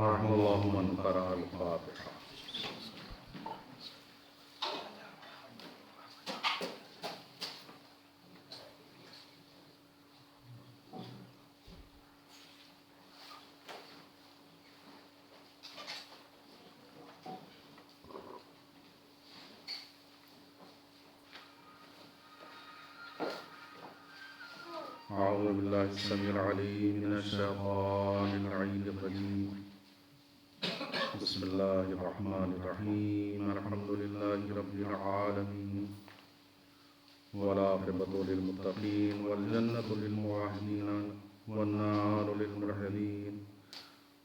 ورحم اللہ من قرأ الفاتحہ۔ أعوذ بالله السميع العليم من الشيطان اللعين الرجيم بسم الله الرحمن الرحيم الحمد لله رب العالمين والعاقبة للمتقين والجنة للموحدين والنار للموحدين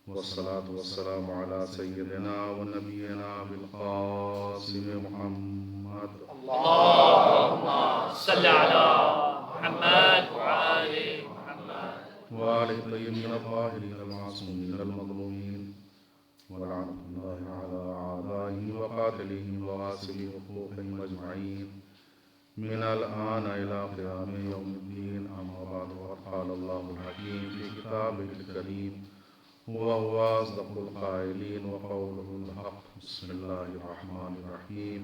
والصلاة والسلام على سيدنا ونبينا بالقاسم محمد اللهم صل على محمد وآل محمد وآل الطيبين الطاهرين المعصومين المظلومين ولعنة الله على أعدائهم وقاتلهم وغاسلي حقوقهم أجمعين من الآن إلى قيام يوم الدين. أما بعد، وقد قال الله الحكيم في كتابه الكريم وهو أصدق القائلين وقوله الحق. بسم الله الرحمن الرحيم.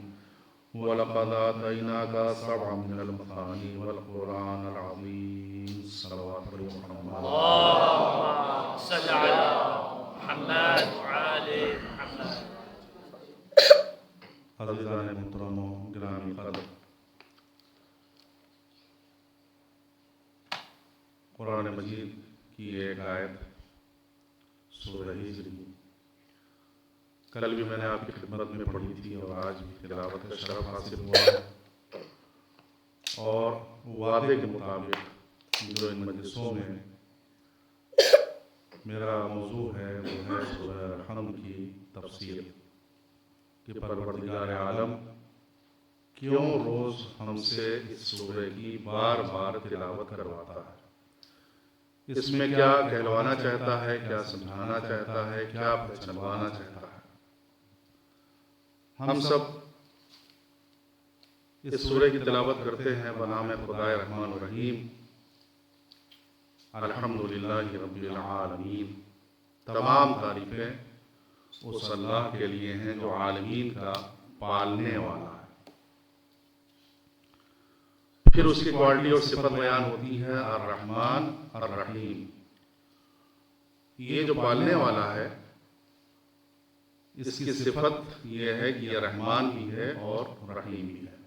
وَلَقَدْ آتَيْنَاكَ سَبْعًا مِنَ الْمَثَانِي وَالْقُرْآنَ الْعَظِيمَ. صلوات محمد. اللهم صل على محمد وآل محمد. عزیزان محترم و گرامی قدر، قرآن مجید کی ایک آیت سورہ ہجر، کل بھی میں نے آپ کی خدمت میں پڑھی تھی اور آج بھی تلاوت کا شرف حاصل ہوا ہے، اور وعدے کے مطابق جو ان مجلسوں میں میرا موضوع ہے وہ ہے سورہ الحمد کی تفسیر، کہ پروردگار عالم کیوں روز ہم سے اس سورہ کی بار بار تلاوت کرواتا ہے، اس میں کیا کہلوانا چاہتا ہے، کیا سمجھانا چاہتا ہے، کیا پہچنوانا چاہتا ہے۔ ہم سب اس سورہ کی تلاوت کرتے ہیں بنام خدائے رحمان الرحیم، الحمدللہ رب العالمین۔ تمام تعریفیں اس اللہ کے لیے ہیں جو عالمین کا پالنے والا ہے۔ پھر اس کی کوالٹی اور صفت بیان ہوتی ہے، الرحمن الرحیم۔ یہ جو پالنے والا ہے اس کی صفت یہ ہے کہ یہ رحمان بھی ہے اور رحیم بھی ہے۔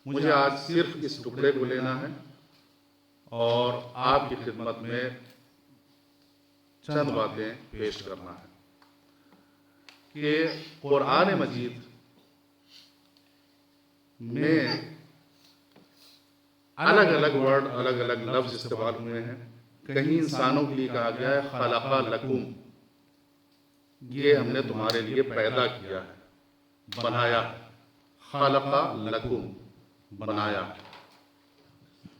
مجھے آج صرف اس ٹکڑے کو لینا ہے اور آپ کی خدمت میں چند باتیں پیش کرنا ہے کہ قرآن مجید میں الگ الگ ورڈ، الگ الگ لفظ استعمال ہوئے ہیں۔ کہیں انسانوں کے لیے کہا گیا ہے خلق لکم، یہ ہم نے تمہارے لیے پیدا کیا ہے، بنایا۔ خلق لکم، بنایا۔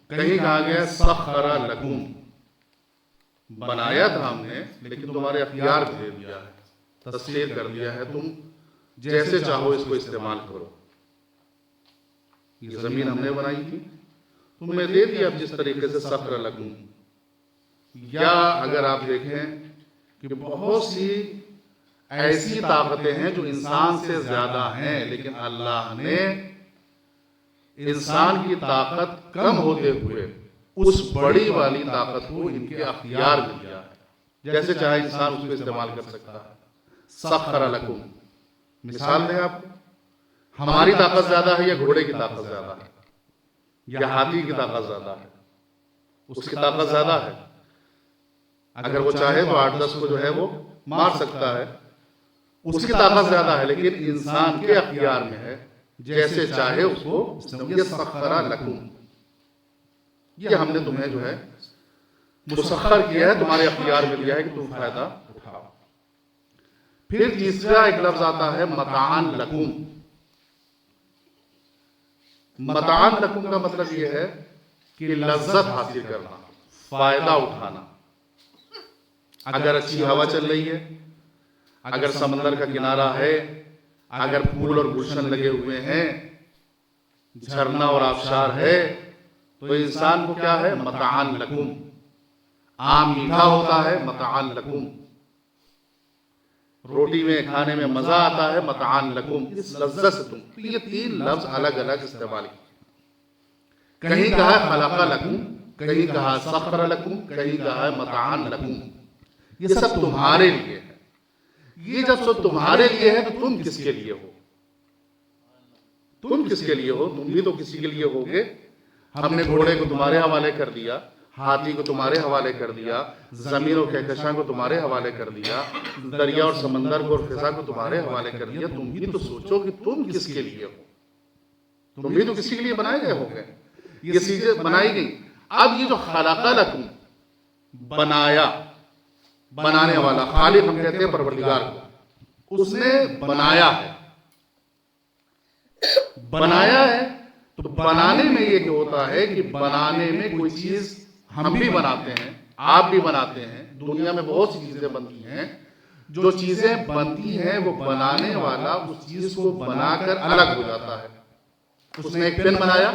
کہیں کہا گیا سخر لکم، بنایا تھا ہم نے لیکن تمہارے اختیار میں دے دیا ہے، تسخیر کر دیا ہے، تم جیسے چاہو اس کو استعمال کرو۔ یہ زمین ہم نے بنائی تھی، تمہیں دے دیا اب جس طریقے سے سخر لکم۔ یا اگر آپ دیکھیں کہ بہت سی ایسی طاقتیں ہیں جو انسان سے زیادہ ہیں، لیکن اللہ نے انسان کی طاقت کم ہوتے ہوئے اس بڑی والی طاقت کو ان کے اختیار میں دیا ہے، جیسے چاہے انسان اس کو استعمال کر سکتا ہے۔ سخر لکم، مثال دیں آپ، ہماری طاقت زیادہ ہے یا گھوڑے کی طاقت زیادہ ہے، یا ہاتھی کی طاقت زیادہ ہے؟ اس کی طاقت زیادہ ہے، اگر وہ چاہے تو 8-10 کو جو ہے وہ مار سکتا ہے، اس کی طاقت زیادہ ہے، لیکن انسان کے اختیار میں ہے، جیسے چاہے اس کو۔ یہ سخر لکم، یہ ہم نے تمہیں جو ہے مسخر کیا ہے، تمہارے اختیار میں دیا ہے کہ تم فائدہ اٹھاؤ۔ پھر تیسرا ایک لفظ آتا ہے متاعن لکم۔ متاعن لکم کا مطلب یہ ہے کہ لذت حاصل کرنا، فائدہ اٹھانا۔ اگر اچھی ہوا چل رہی ہے، اگر سمندر کا کنارہ ہے، اگر پھول اور گلشن لگے ہوئے ہیں، جھرنا اور آبشار ہے، تو انسان کو کیا ہے؟ متاعن لکم۔ آم میٹھا ہوتا ہے، متاعن لکم۔ روٹی میں کھانے میں مزہ آتا ہے، متعان لکم، اس لذت سے تم. یہ 3 لفظ الگ الگ استعمال کیے. کہیں کہا ہے خلق لکم، کہیں کہا ہے سخر لکم، کہیں کہا ہے متعان لکم. یہ سب تمہارے لیے ہے. یہ جب سب تمہارے لیے ہے تو تم کس کے لیے ہو؟ تم کس کے لیے ہو؟ تم بھی تو کسی کے لیے ہوگے. ہم نے گھوڑے کو تمہارے حوالے کر دیا، ہاتھی کو تمہارے حوالے کر دیا، زمین و کہکشاں کو تمہارے حوالے کر دیا، دریا اور سمندر کو اور فضا کو تمہارے حوالے کر دیا. تم بھی تو سوچو کہ تم کس کے لیے ہو. تم بھی تو کسی کے لیے بنائے گئے ہو گے. یہ چیزیں بنائی گئی. اب یہ جو خلق لکم، بنایا، بنانے والا، خالق ہم کہتے ہیں پروردگار کو، اس نے بنایا ہے. بنایا ہے تو بنانے میں یہ ہوتا ہے کہ بنانے میں کوئی چیز ہم بھی بناتے ہیں، آپ بھی بناتے ہیں. دنیا میں بہت سی چیزیں بنتی ہیں. جو چیزیں بنتی ہیں وہ بنانے والا اس چیز کو بنا کر الگ ہو جاتا ہے. اس نے ایک پین بنایا،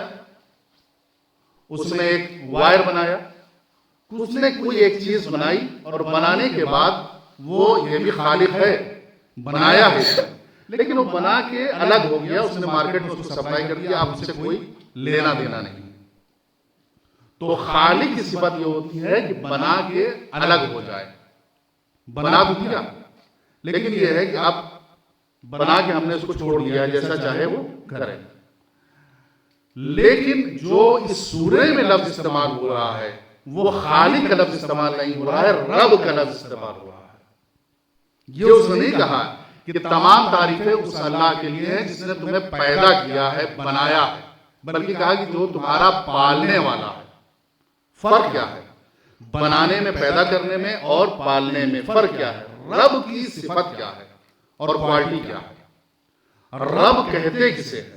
اس نے ایک وائر بنایا، اس نے کوئی ایک چیز بنائی، اور بنانے کے بعد وہ یہ بھی خالق ہے، بنایا ہے، لیکن وہ بنا کے الگ ہو گیا. اس نے مارکیٹ میں اس کو سپلائی کر دیا. اب اس سے کوئی لینا دینا نہیں. تو خالق کی صفت یہ ہوتی ہے کہ بنا کے الگ ہو جائے. بنا تو دیا، لیکن یہ ہے کہ اب بنا کے ہم نے اس کو چھوڑ دیا، جیسا چاہے وہ کرے. لیکن جو اس سورے میں لفظ استعمال ہو رہا ہے وہ خالق کا لفظ استعمال نہیں ہو رہا ہے، رب کا لفظ استعمال ہو رہا ہے. یہ اس نے نہیں کہا کہ تمام تعریفیں اس اللہ کے لیے ہیں جس نے تمہیں پیدا کیا ہے، بنایا ہے، بلکہ کہا کہ جو تمہارا پالنے والا ہے. فرق کیا ہے بنانے میں، پیدا کرنے میں اور پالنے میں؟ فرق کیا ہے؟ رب کی صفت کیا ہے اور کوالٹی کیا ہے؟ رب کہتے کسے ہیں؟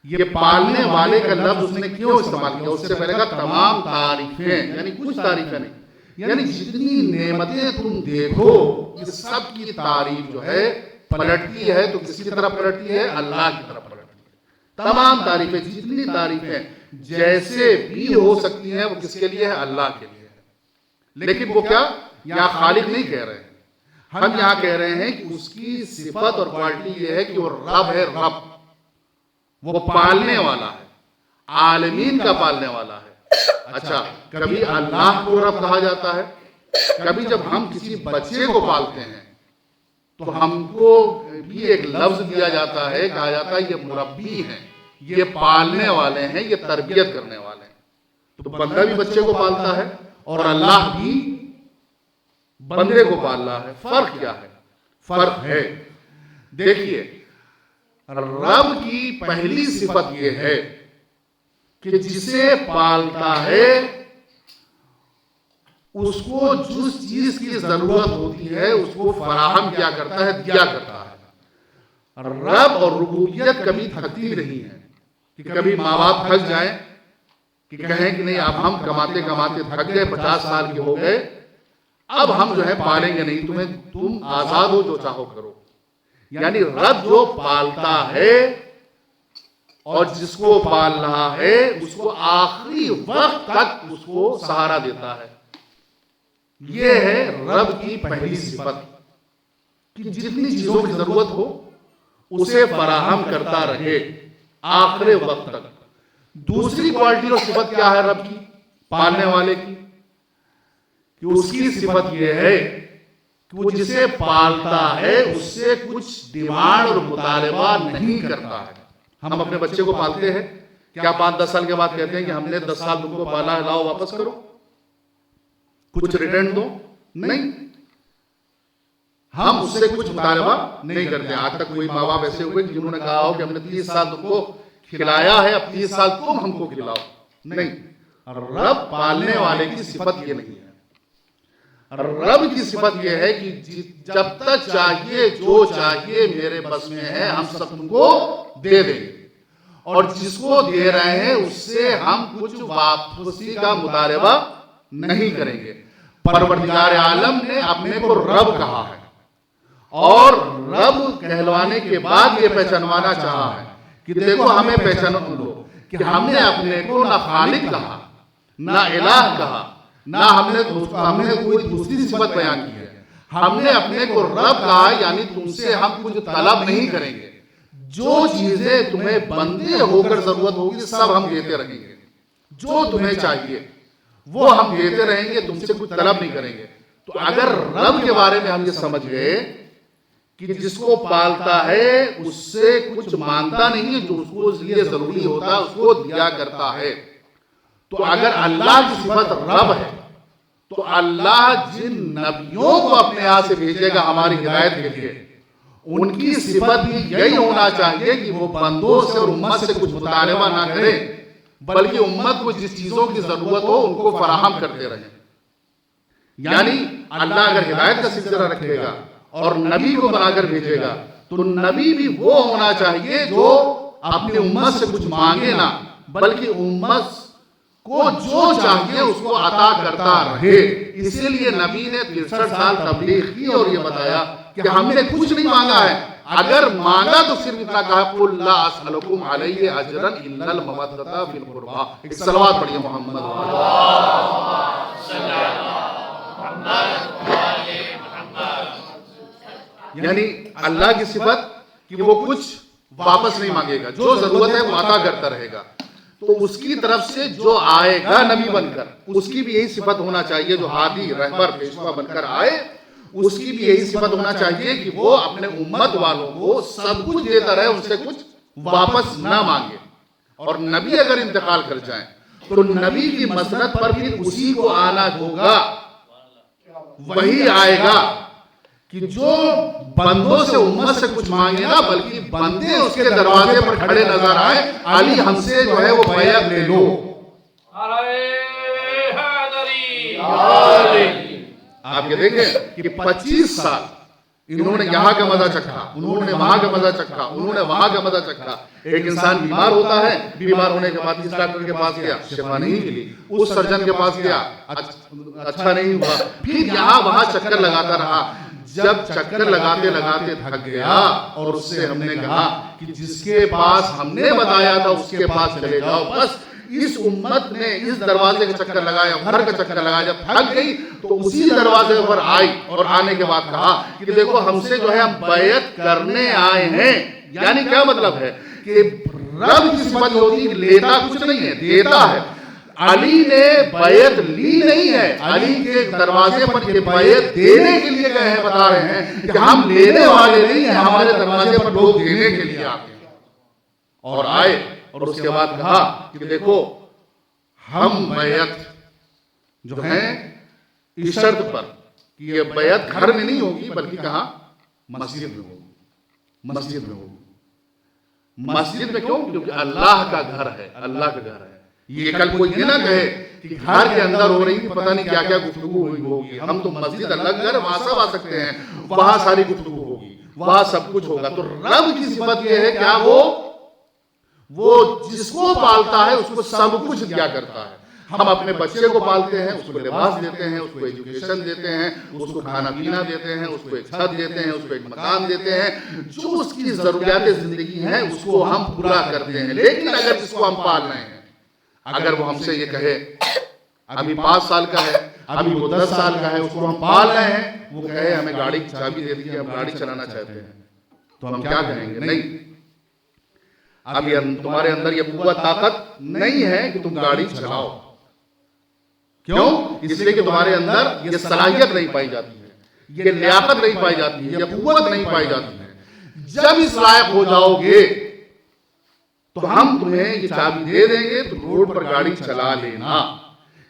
یہ پالنے والے کا لفظ اس نے کیوں استعمال کیا؟ اس سے پہلے کا تمام تعریفیں، یعنی کچھ تعریفیں نہیں، یعنی جتنی نعمتیں تم دیکھو یہ سب کی تعریف جو ہے پلٹتی ہے تو کس کی طرف پلٹتی ہے؟ اللہ کی طرف پلٹتی ہے. تمام تعریفیں، جتنی تعریفیں جیسے بھی ہو سکتی ہیں وہ کس کے لیے ہے؟ اللہ کے لیے ہے. لیکن وہ کیا یہاں خالق نہیں کہہ رہے ہیں، ہم یہاں کہہ رہے ہیں کہ اس کی صفت اور کوالٹی یہ ہے کہ وہ رب ہے. رب وہ پالنے والا ہے، عالمین کا پالنے والا ہے. اچھا، کبھی اللہ کو رب کہا جاتا ہے. کبھی جب ہم کسی بچے کو پالتے ہیں تو ہم کو بھی ایک لفظ دیا جاتا ہے، کہا جاتا ہے یہ مربی ہیں، یہ پالنے والے ہیں، یہ تربیت کرنے والے ہیں. تو بندہ بھی بچے کو پالتا ہے اور اللہ بھی بندے کو پال رہا ہے. فرق کیا ہے؟ فرق ہے، دیکھیے، رب کی پہلی صفت یہ ہے کہ جسے پالتا ہے اس کو جس چیز کی ضرورت ہوتی ہے اس کو فراہم کیا کرتا ہے، دیا کرتا ہے. رب اور ربوبیت کبھی تھکتی نہیں ہے کہ کبھی ماں باپ تھک جائیں کہ کہیں کہ نہیں اب ہم کماتے کماتے تھک گئے، 50 سال کے ہو گئے، اب ہم جو ہے پالیں گے نہیں تمہیں، تم آزاد ہو، جو چاہو کرو. یعنی رب جو پالتا ہے اور جس کو پال رہا ہے اس کو آخری وقت تک اس کو سہارا دیتا ہے. یہ ہے رب کی پہلی صفت کہ جتنی چیزوں کی ضرورت ہو اسے فراہم کرتا رہے آخری وقت تک. دوسری کوالٹی اور صفت کیا ہے رب کی، پالنے والے کی؟ کہ اس کی صفت یہ ہے کہ وہ جسے پالتا ہے اس سے کچھ ڈیمانڈ اور مطالبہ نہیں کرتا ہے. ہم اپنے بچے کو پالتے ہیں، کیا 5-10 سال کے بعد کہتے ہیں کہ ہم نے 10 سال تم کو پالا ہے، لاؤ واپس کرو، کچھ ریٹرن دو؟ نہیں، ہم اس سے کچھ مطالبہ نہیں کرتے. آج تک کوئی ماں باپ ایسے ہوئے جنہوں نے کہا ہو کہ ہم نے 30 سال تم کو کھلایا ہے، اب 30 سال تم ہم کو کھلاؤ؟ نہیں. رب پالنے والے کی صفت یہ نہیں ہے. رب کی صفت یہ ہے کہ جب تک چاہیے جو چاہیے میرے بس میں ہے ہم سب تم کو دے دیں گے، اور جس کو دے رہے ہیں اس سے ہم کچھ واپسی کا مطالبہ نہیں کریں گے. پروردگار عالم نے اپنے کو رب کہا ہے اور رب کہلوانے کے بعد یہ پہچانوانا چاہا ہے کہ دیکھو ہمیں پہچان لو کہ ہم نے اپنے کو نہ خالق کہا، نہ الہ کہا، نہ ہم نے کوئی دوسری صفت بیان کی ہے. ہم نے اپنے کو رب کہا، یعنی تم سے ہم کچھ طلب نہیں کریں گے، جو چیزیں تمہیں بندے ہو کر ضرورت ہوگی سب ہم دیتے رہیں گے، جو تمہیں چاہیے وہ ہم دیتے رہیں گے، تم سے کچھ طلب نہیں کریں گے۔ تو اگر رب کے بارے میں ہم یہ سمجھ گئے کہ جس کو پالتا ہے اس سے کچھ مانگتا نہیں ہے، جو اس کو اس لیے ضروری ہوتا ہے اس کو دیا کرتا ہے، تو اگر اللہ کی صفت رب ہے تو اللہ جن نبیوں کو اپنے یہاں سے بھیجے گا ہماری ہدایت کے لیے، ان کی صفت بھی یہی ہونا چاہیے کہ وہ بندوں سے اور امت سے کچھ مطالبہ نہ کریں، بلکہ امت کو جس چیزوں کی ضرورت ہو ان کو فراہم کرتے رہیں۔ یعنی اللہ اگر ہدایت کا سلسلہ رکھے گا اور نبی کو بنا کر بھیجے گا تو نبی بھی وہ ہونا چاہیے جو اپنی امت سے کچھ مانگے نہ، بلکہ امت کو جو چاہیے اس کو عطا کرتا رہے۔ اسی لیے نبی نے 63 سال تبلیغ کی اور یہ بتایا کہ ہم نے کچھ نہیں مانگا ہے، اگر مانگا تو صرف اتنا کہا قُلْ لَا أَسْأَلُكُمْ عَلَيْهِ أَجْرًا إِلَّا الْمَوَدَّةَ فِي الْقُرْبَىٰ۔ ایک صلوات پڑھیے محمد یعنی اللہ کی صفت کہ وہ کچھ واپس نہیں مانگے گا، جو ضرورت ہے وہ عطا کرتا رہے گا۔ تو اس کی طرف سے جو آئے گا نبی بن کر اس کی بھی یہی صفت ہونا چاہیے، جو ہادی رہبر پیشوا بن کر آئے اس کی بھی یہی صفت ہونا چاہیے کہ وہ اپنے امت والوں کو سب کچھ دیتا رہے، ان سے کچھ واپس نہ مانگے۔ اور نبی اگر انتقال کر جائیں تو نبی کی مسند پر پھر اسی کو آنا ہوگا، وہی آئے گا کہ جو بندوں سے امت سے کچھ مانگے نہ، بلکہ بندے اس کے دروازے پر کھڑے نظر آئے، علی ہم سے جو ہے وہ بیعت لے لو۔ آپ یہ دیکھیں کہ 25 سال انہوں نے یہاں کا مزہ چکھا، انہوں نے وہاں کا مزہ چکھا، انہوں نے وہاں کا مزہ چکھا۔ ایک انسان بیمار ہوتا ہے، بیمار ہونے کے بعد اس ڈاکٹر کے پاس گیا، شفا نہیں ملی، اس سرجن کے پاس گیا، اچھا نہیں ہوا، پھر یہاں وہاں چکر لگاتا رہا۔ جب چکر لگاتے لگاتے تھک گیا اور اس سے ہم نے کہا کہ جس کے پاس ہم نے بتایا تھا اس کے پاس چلے جاؤ، بس اس امت نے اس دروازے کا چکر لگایا، گھر کا چکر لگایا، جب تھک گئی تو اسی دروازے پر آئی اور آنے کے بعد کہا کہ دیکھو ہم سے جو ہے ہم بیعت کرنے آئے ہیں۔ یعنی کیا مطلب ہے کہ رب کی صفت ہوتی ہے کہ لیتا کچھ نہیں ہے، دیتا ہے۔ علی نے بیعت لی نہیں ہے، علی کے دروازے پر یہ بیعت دینے کے لیے گئے ہیں، بتا رہے ہیں کہ ہم لینے والے نہیں ہیں، ہمارے دروازے پر لوگ دینے کے لیے آتے ہیں۔ اور آئے اور اس کے بعد کہا کہ دیکھو ہم بیعت جو ہے اس شرط پر کہ یہ بیعت گھر میں نہیں ہوگی بلکہ کہاں مسجد میں ہوگی، مسجد میں ہوگی۔ مسجد میں کیوں؟ کیونکہ اللہ کا گھر ہے، اللہ کا گھر ہے۔ یہ کل کوئی یہ نہ کہے کہ گھر کے اندر ہو رہی پتہ نہیں کیا کیا گفتگو ہوئی ہوگی، ہم تو مسجد اللہ کا گھر وہاں سب آ سکتے ہیں، وہاں ساری گفتگو ہوگی، وہاں سب کچھ ہوگا۔ تو رب کی صفت یہ ہے کیا وہ جس کو پالتا ہے اس کو سب کچھ دیا کرتا ہے۔ ہم اپنے بچے کو پالتے ہیں، اس کو لباس دیتے ہیں، اس کو ایجوکیشن دیتے ہیں، اس کو کھانا پینا دیتے ہیں، اس کو ایک چھت دیتے ہیں، اس کو ایک مکان دیتے ہیں، جو اس کی ضروریات زندگی ہیں اس کو ہم پورا کرتے ہیں۔ لیکن اگر جس کو ہم پال رہے ہیں، اگر وہ ہم سے یہ کہے ابھی 5 سال کا ہے، ابھی وہ 10 سال کا ہے، اس کو ہم پال رہے ہیں، وہ کہے ہمیں گاڑی کی چابی دے دیجیے، ہم گاڑی چلانا چاہتے ہیں، تو ہم کیا کہیں گے؟ نہیں، اب یہ تمہارے اندر یہ قوت طاقت نہیں ہے کہ تم گاڑی چلاؤ۔ کیوں؟ اس لیے کہ تمہارے اندر یہ صلاحیت نہیں پائی جاتی ہے، یہ لیاقت نہیں پائی جاتی ہے، یہ قوت نہیں پائی جاتی ہے۔ جب اس لائق ہو جاؤ گے تو ہم تمہیں یہ چابی دے دیں گے تو روڈ پر گاڑی چلا لینا۔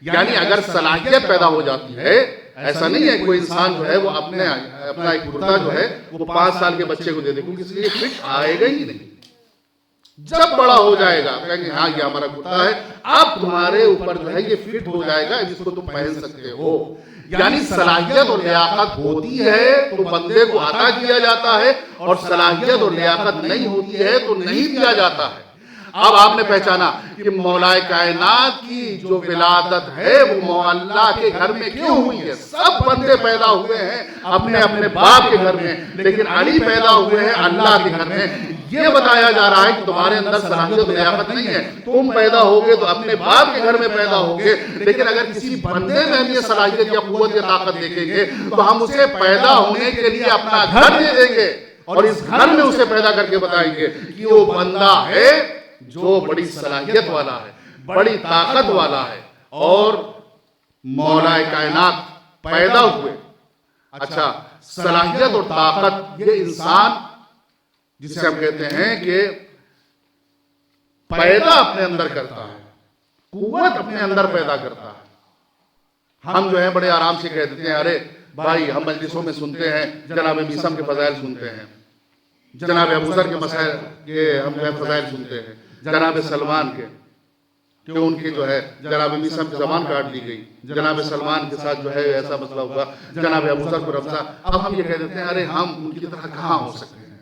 یعنی اگر صلاحیت پیدا ہو جاتی ہے، ایسا نہیں ہے کوئی انسان جو ہے وہ اپنا ایک کرتا جو ہے وہ 5 سال کے بچے کو دے دے، کیونکہ اس لیے فٹ آئے گا ہی نہیں۔ جب بڑا ہو جائے گا کہیں گے ہاں یہ ہمارا کرتا ہے، اب تمہارے اوپر جو ہے یہ فٹ ہو جائے گا، جس کو تم پہن سکتے ہو۔ یعنی صلاحیت اور لیاقت ہوتی ہے تو بندے کو عطا کیا جاتا ہے، اور صلاحیت اور لیاقت نہیں ہوتی ہے تو نہیں دیا جاتا ہے۔ اب آپ نے پہچانا کہ مولا کائنات کی جو ولادت ہے وہ مولا کے گھر میں کیوں ہوئی ہے؟ سب بندے پیدا ہوئے ہیں اپنے اپنے باپ کے گھر میں، لیکن علی پیدا ہوئے ہیں اللہ کے گھر میں۔ یہ بتایا جا رہا ہے کہ تمہارے اندر صلاحیت و لیاقت نہیں ہے. تم پیدا ہوگے تو اپنے باپ کے گھر میں پیدا ہوگے, لیکن اگر کسی بندے میں ہم یہ صلاحیت یا قوت یا طاقت دیکھیں گے تو ہم اسے پیدا ہونے کے لیے اپنا گھر دے دیں گے, اور اس گھر میں اسے پیدا کر کے بتائیں گے کہ وہ بندہ ہے جو بڑی صلاحیت والا ہے, بڑی طاقت والا ہے, اور مولا کائنات پیدا ہوئے. اچھا, صلاحیت اور طاقت یہ انسان جسے ہم کہتے ہیں کہ پیدا اپنے اندر کرتا ہے, قوت اپنے اندر پیدا کرتا ہے. ہم جو ہے بڑے آرام سے کہہ دیتے ہیں ارے بھائی ہم مجلسوں میں سنتے ہیں جناب میثم کے فضائل سنتے ہیں, جناب ابو ذر کے مسائل کے ہم جو ہے فضائل سنتے ہیں, جناب سلمان کے کہ ان کی جو ہے جناب میثم کی زبان کاٹ دی گئی, جناب سلمان کے ساتھ جو ہے ایسا مسئلہ ہوا, جناب ابو ذر کو رفضا. اب ہم یہ کہہ دیتے ہیں ارے ہم ان کی طرح کہاں ہو سکتے ہیں,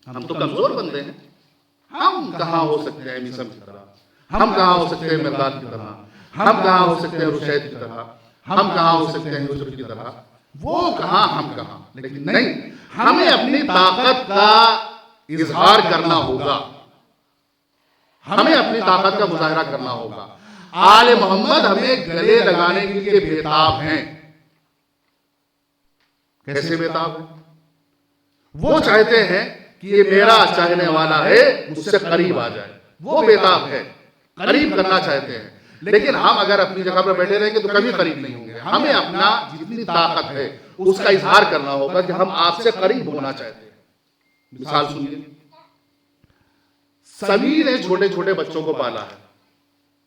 ہم تو کمزور بندے ہیں, ہم کہاں ہو سکتے ہیں میثم کی طرح, ہم کہاں ہو سکتے ہیں مرداد کی طرح, ہم کہاں ہو سکتے ہیں رشید کی طرح, ہم کہاں ہو سکتے ہیں یوسف کی طرح, وہ کہاں ہم کہاں. لیکن نہیں, ہمیں اپنی طاقت کا اظہار کرنا ہوگا, ہمیں اپنی طاقت کا مظاہرہ کرنا ہوگا. آل محمد ہمیں گلے لگانے کے لیے بےتاب ہیں. کیسے بےتاب ہیں؟ وہ چاہتے ہیں کہ یہ میرا چاہنے والا ہے مجھ سے قریب آ جائے, وہ بےتاب ہے, قریب کرنا چاہتے ہیں. لیکن ہم اگر اپنی جگہ پر بیٹھے رہیں گے تو کبھی قریب نہیں ہوں گے. ہمیں اپنا جتنی طاقت ہے اس کا اظہار کرنا ہوگا کہ ہم آپ سے قریب ہونا چاہتے ہیں. مثال سنیے, سبھی نے چھوٹے چھوٹے بچوں کو پالا ہے,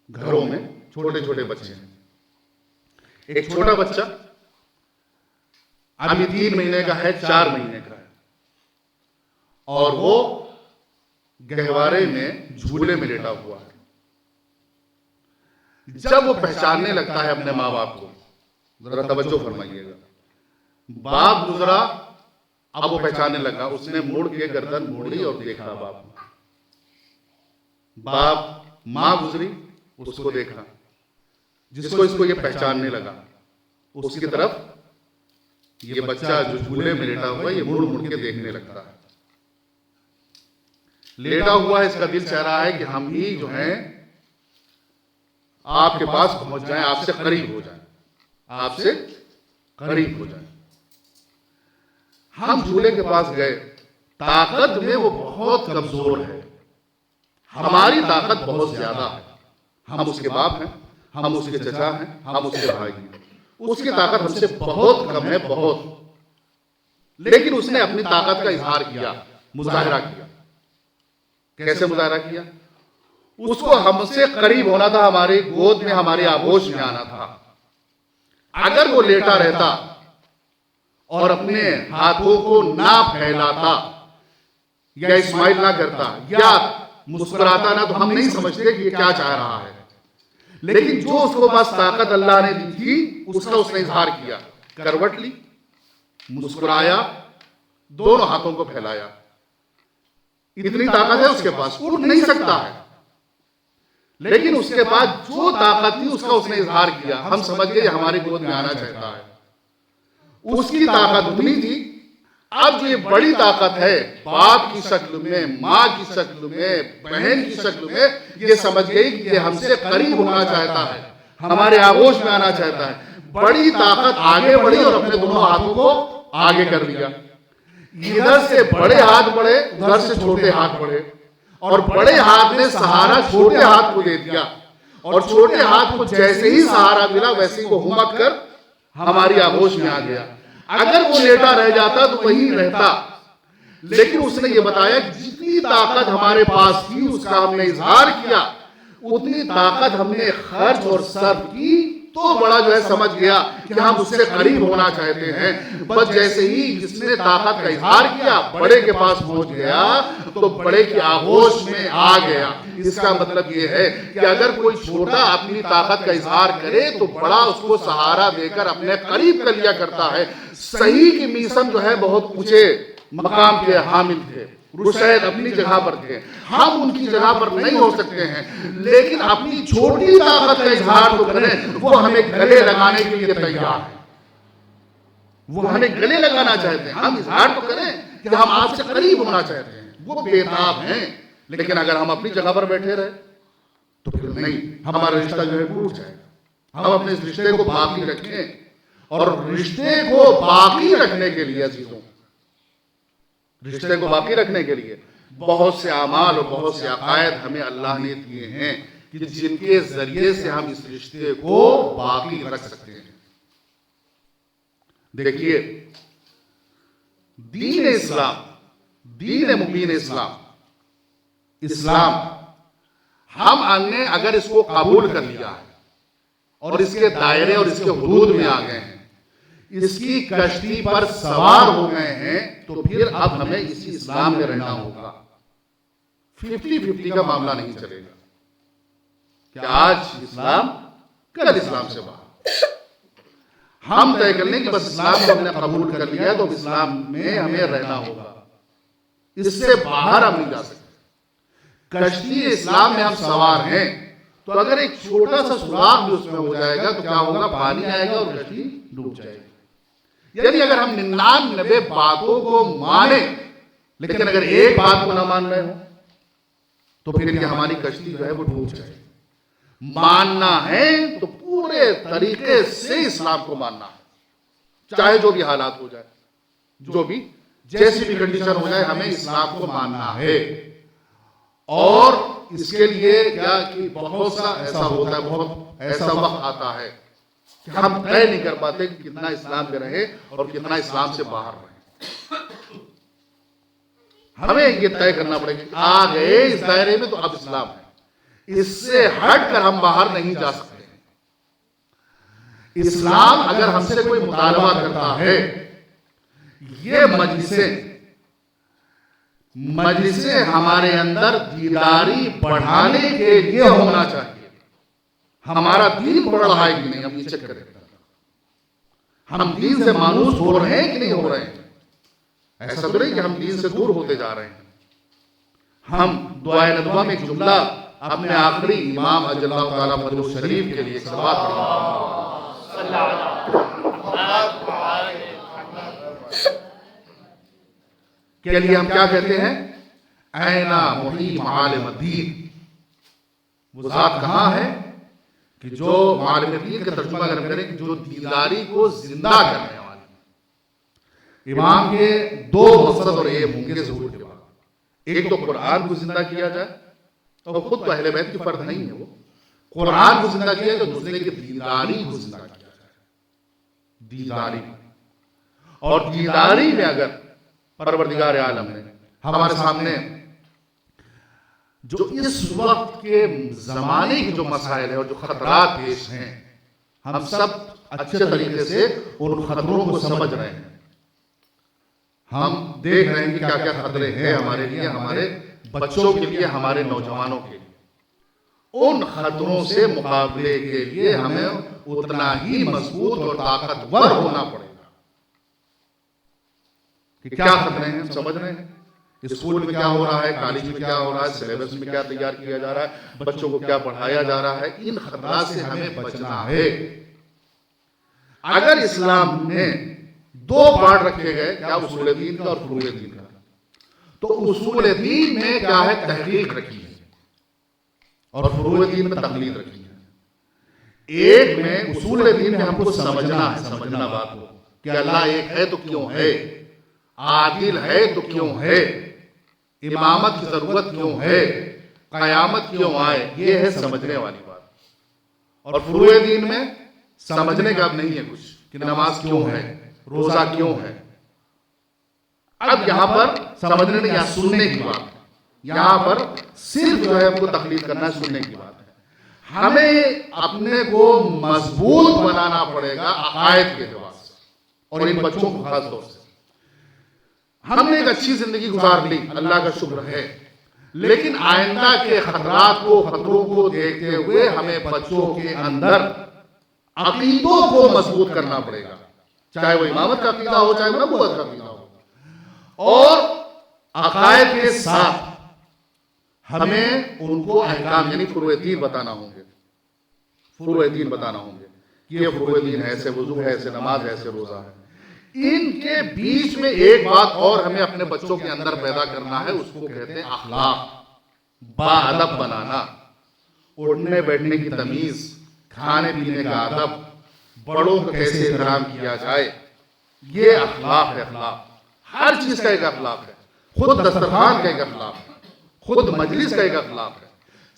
گھروں میں چھوٹے چھوٹے بچے ہیں. ایک چھوٹا بچہ ابھی 3 مہینے کا ہے, 4 مہینے کا ہے, اور وہ گہوارے میں جھولے میں لیٹا ہوا ہے. جب وہ پہچاننے لگتا ہے اپنے ماں باپ کو, ذرا توجہ فرمائیے گا, باپ گزرا, اب وہ پہچاننے لگا, اس نے مڑ کے گردن موڑی اور دیکھا باپ. باپ ماں گزری, اس کو دیکھا, جس کو اس کو یہ پہچاننے لگا, اس کی طرف یہ بچہ جو جھولے میں لیٹا ہوا ہے یہ مڑ مڑ کے دیکھنے لگتا ہے. لیٹا ہوا ہے, اس کا دل چاہ رہا ہے کہ ہم ہی جو ہیں آپ کے پاس پہنچ جائیں, آپ سے قریب ہو جائیں, آپ سے قریب ہو جائیں. ہم جھولے کے پاس گئے, طاقت میں وہ بہت کمزور ہے, ہماری طاقت بہت زیادہ ہے. ہم اس کے باپ ہیں, ہم اس کے چچا ہیں, ہم اس کے بھائی ہیں. اس کی طاقت ہم سے بہت کم ہے, بہت. لیکن اس نے اپنی طاقت کا اظہار کیا, مظاہرہ کیا. کیسے مظاہرہ کیا؟ اس کو ہم سے قریب ہونا تھا, ہماری گود میں, ہماری آغوش میں آنا تھا. اگر وہ لیٹا رہتا اور اپنے ہاتھوں کو نہ پھیلاتا یا اسمائل نہ کرتا یا مسکراتا نہ, تو ہم نہیں سمجھتے کہ یہ کیا چاہ رہا ہے. لیکن جو اس کو بس طاقت اللہ نے دی تھی اس کا اس نے اظہار کیا, کروٹ لی, مسکرایا, دونوں ہاتھوں کو پھیلایا. اتنی طاقت ہے اس کے پاس, اٹھ نہیں سکتا ہے, لیکن اس کے بعد جو طاقت تھی اس کا اس نے اظہار کیا. ہم سمجھ گئے ہماری گود میں آنا چاہتا ہے. اس کی طاقت اتنی تھی. اب جو یہ بڑی طاقت ہے, باپ کی شکل میں, ماں کی شکل میں, بہن کی شکل میں, یہ سمجھ گئی کہ یہ ہم سے قریب ہونا چاہتا ہے, ہمارے آغوش میں آنا چاہتا ہے. بڑی طاقت آگے بڑھی اور اپنے دونوں ہاتھوں کو آگے کر لیا. ادھر سے بڑے ہاتھ بڑھے, ادھر سے چھوٹے ہاتھ بڑھے, اور بڑے ہاتھ نے سہارا چھوٹے ہاتھ کو دے دیا, اور چھوٹے ہاتھ کو جیسے ہی سہارا ملا ویسے ہی وہ ہمک کر ہماری آغوش میں آ گیا. اگر وہ لیٹا رہ جاتا تو وہیں رہتا, لیکن اس نے یہ بتایا کہ جتنی طاقت ہمارے پاس تھی اس کا ہم نے اظہار کیا, اتنی طاقت ہم نے خرچ اور صرف کی, تو بڑا جو ہے سمجھ گیا کہ ہم اس سے قریب ہونا چاہتے ہیں. بس جیسے ہی جس نے طاقت کا اظہار کیا بڑے کے پاس پہنچ گیا تو بڑے کی آغوش میں آ گیا. اس کا مطلب یہ ہے کہ اگر کوئی چھوٹا اپنی طاقت کا اظہار کرے تو بڑا اس کو سہارا دے کر اپنے قریب کر لیا کرتا ہے. صحیح کہ میثم جو ہے بہت اونچے مقام کے حامل تھے, رشید اپنی جگہ پر تھے, ہم ان کی جگہ پر نہیں ہو سکتے ہیں, لیکن اپنی چھوٹی طاقت کا اظہار تو کریں. وہ ہمیں گلے لگانے کے لیے تیار ہے, وہ ہمیں گلے لگانا چاہتے ہیں. ہم اظہار تو کریں کہ ہم آپ سے قریب ہونا چاہتے ہیں، وہ بےتاب ہیں، لیکن اگر ہم اپنی جگہ پر بیٹھے رہے تو پھر نہیں، ہمارا رشتہ جو ہے ٹوٹ جائے گا۔ ہم اپنے اس رشتے کو باقی رکھیں، اور رشتے کو باقی رکھنے کے لیے عزیزوں، رشتے کو باقی رکھنے کے لیے بہت سے اعمال اور بہت سے عقائد ہمیں اللہ نے دیے ہیں کہ جن کے ذریعے سے ہم اس رشتے کو باقی رکھ سکتے ہیں۔ دیکھیے، دین اسلام، دین مبین اسلام ہم نے اگر اس کو قبول کر لیا ہے اور اس کے دائرے اور اس کے حدود میں آ گئے ہیں، اس کی کشتی پر سوار ہو گئے ہیں، تو پھر اب ہمیں اسی اسلام میں رہنا ہوگا۔ 50-50 کا معاملہ نہیں چلے گا کہ آج اسلام کل اسلام سے باہر۔ ہم طے کر لیں کہ بس اسلام کو ہم نے قبول کر لیا ہے تو اسلام میں ہمیں رہنا ہوگا، اس سے باہر ہم نہیں جا سکتے۔ کشتی اسلام میں ہم سوار ہیں تو اگر ایک چھوٹا سا سوراخ بھی اس میں ہو جائے گا تو کیا ہوگا؟ پانی آئے گا اور کشتی ڈوب جائے گی۔ یعنی اگر ہم 99 باتوں کو مانیں لیکن اگر ایک بات کو نہ مان رہے ہوں تو پھر یہ ہماری کشتی جو ہے وہ ڈوب جائے گی۔ ماننا ہے تو پورے طریقے سے اسلام کو ماننا ہے، چاہے جو بھی حالات ہو جائے، جو بھی جیسی بھی کنڈیشن ہو جائے، ہمیں اسلام کو ماننا ہے۔ اور اس کے لیے کیا کہ بہت سا ایسا ہوتا ہے، بہت ایسا وقت آتا ہے کہ ہم طے نہیں کر پاتے کہ کتنا اسلام میں رہے اور کتنا اسلام سے باہر رہے۔ ہمیں یہ طے کرنا پڑے گا کہ آ گئے اس دائرے میں تو اب اسلام ہے، اس سے ہٹ کر ہم باہر نہیں جا سکتے۔ اسلام اگر ہم سے کوئی مطالبہ کرتا ہے، یہ مجلسیں ہمارے اندر دینداری بڑھانے کے لیے ہونا چاہیے۔ ہمارا دین بڑھ رہا ہے کہ نہیں، ہم یہ چیک کریں۔ ہم دین سے مانوس ہو رہے ہیں کہ نہیں ہو رہے ہیں؟ ایسا تو نہیں کہ ہم دین سے دور ہوتے جا رہے ہیں۔ ہم دعائے ندوہ میں ایک جملہ اپنے آخری امام اجل اللہ تعالیٰ فضل الشریف کے لیے ایک سوال کے لیے ہم کیا کہتے ہیں؟ اینا محی معالم الدین، وہ ذات کہاں ہے کہ جو معالم الدین کا ترجمہ اگر ہم کریں کہ جو دینداری کو زندہ کرنے والی۔ امام کے دو مقصد اور ایم ہوں گے ظہور کے بعد، ایک تو قرآن کو زندہ کیا جائے، اور خود تو اہل بیت کی فرد نہیں ہے، وہ قرآن کو زندہ کیا جائے، تو دوسرے کی دینداری کو زندہ کیا جائے، دینداری۔ اور دینداری میں اگر پروردگار عالم نے ہمارے سامنے جو اس وقت کے زمانے کی جو مسائل ہیں اور جو خطرات پیش ہیں، ہم سب اچھے طریقے سے ان خطروں کو سمجھ رہے ہیں۔ ہم دیکھ رہے ہیں کہ کیا کیا خطرے ہیں ہمارے لیے، ہمارے بچوں کے لیے، ہمارے نوجوانوں کے لیے۔ ان خطروں سے مقابلے کے لیے ہمیں اتنا ہی مضبوط اور طاقتور ہونا پڑے گا۔ کہ کیا خطرے ہیں ہم سمجھ رہے ہیں، اسکول میں کیا ہو رہا ہے، کالج میں کیا ہو رہا ہے، سلیبس میں کیا تیار کیا جا رہا ہے، بچوں کو کیا پڑھایا جا رہا ہے، ان خطرات سے ہمیں بچنا ہے۔ اگر اسلام میں دو پارٹ رکھے گئے، کیا اصول دین کا اور فروع دین کا، تو اصول دین میں کیا ہے؟ تحقیق رکھی ہے، اور فروع دین میں تقلید رکھی ہے۔ ایک میں اصول دین میں ہم کو سمجھنا ہے، سمجھنا بات کو کہ اللہ ایک ہے تو کیوں ہے، عادل ہے تو کیوں ہے، امامت کی ضرورت کیوں ہے، قیامت کیوں آئے، یہ ہے سمجھنے والی بات۔ اور فروع دین میں سمجھنے کا اب نہیں ہے کچھ کہ نماز کیوں ہے، روزہ کیوں ہے۔ اب یہاں پر سمجھنے نہیں، یا سننے کی بات ہے، یہاں پر صرف جو ہے ہم کو تقلید کرنا ہے، سننے کی بات ہے۔ ہمیں اپنے کو مضبوط بنانا پڑے گا عقائد کے اعتبار سے، اور ان بچوں کو خاص طور سے۔ ہم نے ایک اچھی زندگی گزار لی، اللہ کا شکر ہے، لیکن آئندہ کے خطرات کو، خطروں کو دیکھتے ہوئے ہمیں بچوں کے اندر عقیدوں کو مضبوط کرنا پڑے گا، چاہے وہ امامت کا عقیدہ ہو، چاہے وہ نبوت کا عقیدہ ہو۔ اور عقائد کے ساتھ ہمیں ان کو احکام یعنی فروع دین بتانا ہوں گے، فروع دین بتانا ہوں گے کہ یہ فروع دین ہے، ایسے وضو ہے، ایسے نماز ہے، ایسے روزہ ہے۔ ان کے بیچ میں ایک بات اور ہمیں اپنے بچوں کے اندر پیدا کرنا ہے، اس کو کہتے ہیں اخلاق، باادب بنانا، اٹھنے بیٹھنے کی تمیز، کھانے پینے کا ادب، بڑوں کا کیسے احترام کیا جائے، یہ اخلاق ہے۔ اخلاق ہر چیز کا ایک اخلاق ہے، خود دسترخوان کا ایک اخلاق ہے، خود مجلس کا ایک اخلاق ہے،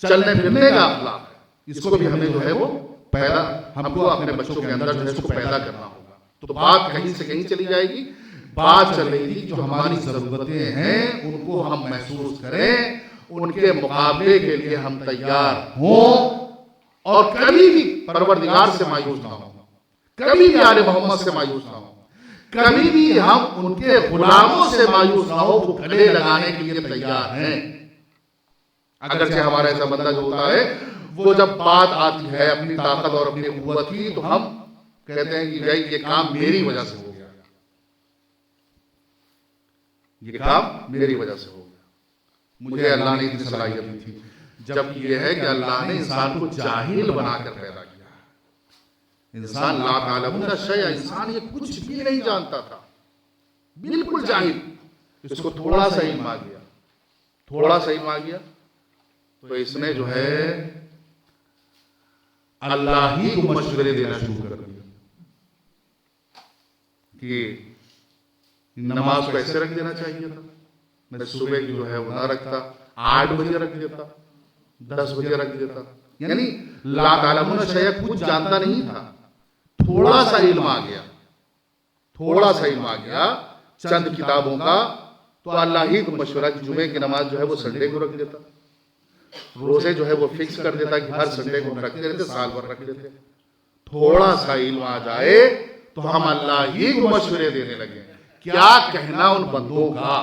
چلنے پھرنے کا اخلاق ہے۔ اس کو بھی ہمیں جو ہے وہ پیدا، ہم کو اپنے بچوں کے اندر جو ہے اس کو پیدا کرنا ہوگا۔ تو بات کہیں سے کہیں چلی جائے گی، بات چل رہی تھی جو ہماری ضرورتیں ہیں ان کو ہم محسوس کریں، ان کے مقابلے کے لیے ہم تیار ہوں، اور کبھی بھی پروردگار سے مایوس نہ ہوں، کبھی بھی آل محمد سے مایوس نہ ہوں، کبھی بھی ہم ان کے غلاموں سے مایوس نہ ہو، وہ گلے لگانے کے لیے تیار ہیں۔ اگرچہ ہمارا ایسا بندہ جو ہوتا ہے وہ جب بات آتی ہے اپنی طاقت اور اپنی قوت کی تو ہم کہتے ہیں کہ بھائی یہ کام میری وجہ سے ہو گیا، یہ کام میری وجہ سے ہو گیا، مجھے اللہ نے اتنی صلاحیت دی تھی۔ جب یہ ہے کہ اللہ نے انسان کو جاہل بنا کر پیدا کیا، انسان لا تعلمون شیئا، انسان یہ کچھ بھی نہیں جانتا تھا، بالکل جاہل۔ اس کو تھوڑا سا علم آ گیا، تھوڑا سا علم آ گیا تو اس نے جو ہے اللہ ہی کو مشورے دینا شروع کر دیا کہ نماز کو ایسے رکھ دینا چاہیے تھا، میں صبح کی جو ہے وہ نہ رکھتا، 8 بجے رکھ دیتا، 10 بجے رکھ دیتا۔ یعنی لا تعلمون شیئا کچھ جانتا نہیں تھا، تھوڑا سا علم آ گیا، تھوڑا سا علم آ گیا چند کتابوں کا، تو اللہ ہی کو مشورہ کہ جمعے کی نماز جو ہے وہ سنڈے کو رکھ دیتا، روزے جو ہے وہ فکس کر دیتا کہ ہر سنڈے کو رکھتے رہتے، سال بھر رکھ دیتے۔ تھوڑا سا علم آ جائے تو ہم اللہ ہی کو مشورے دینے لگے۔ کیا کہنا ان بندوں کا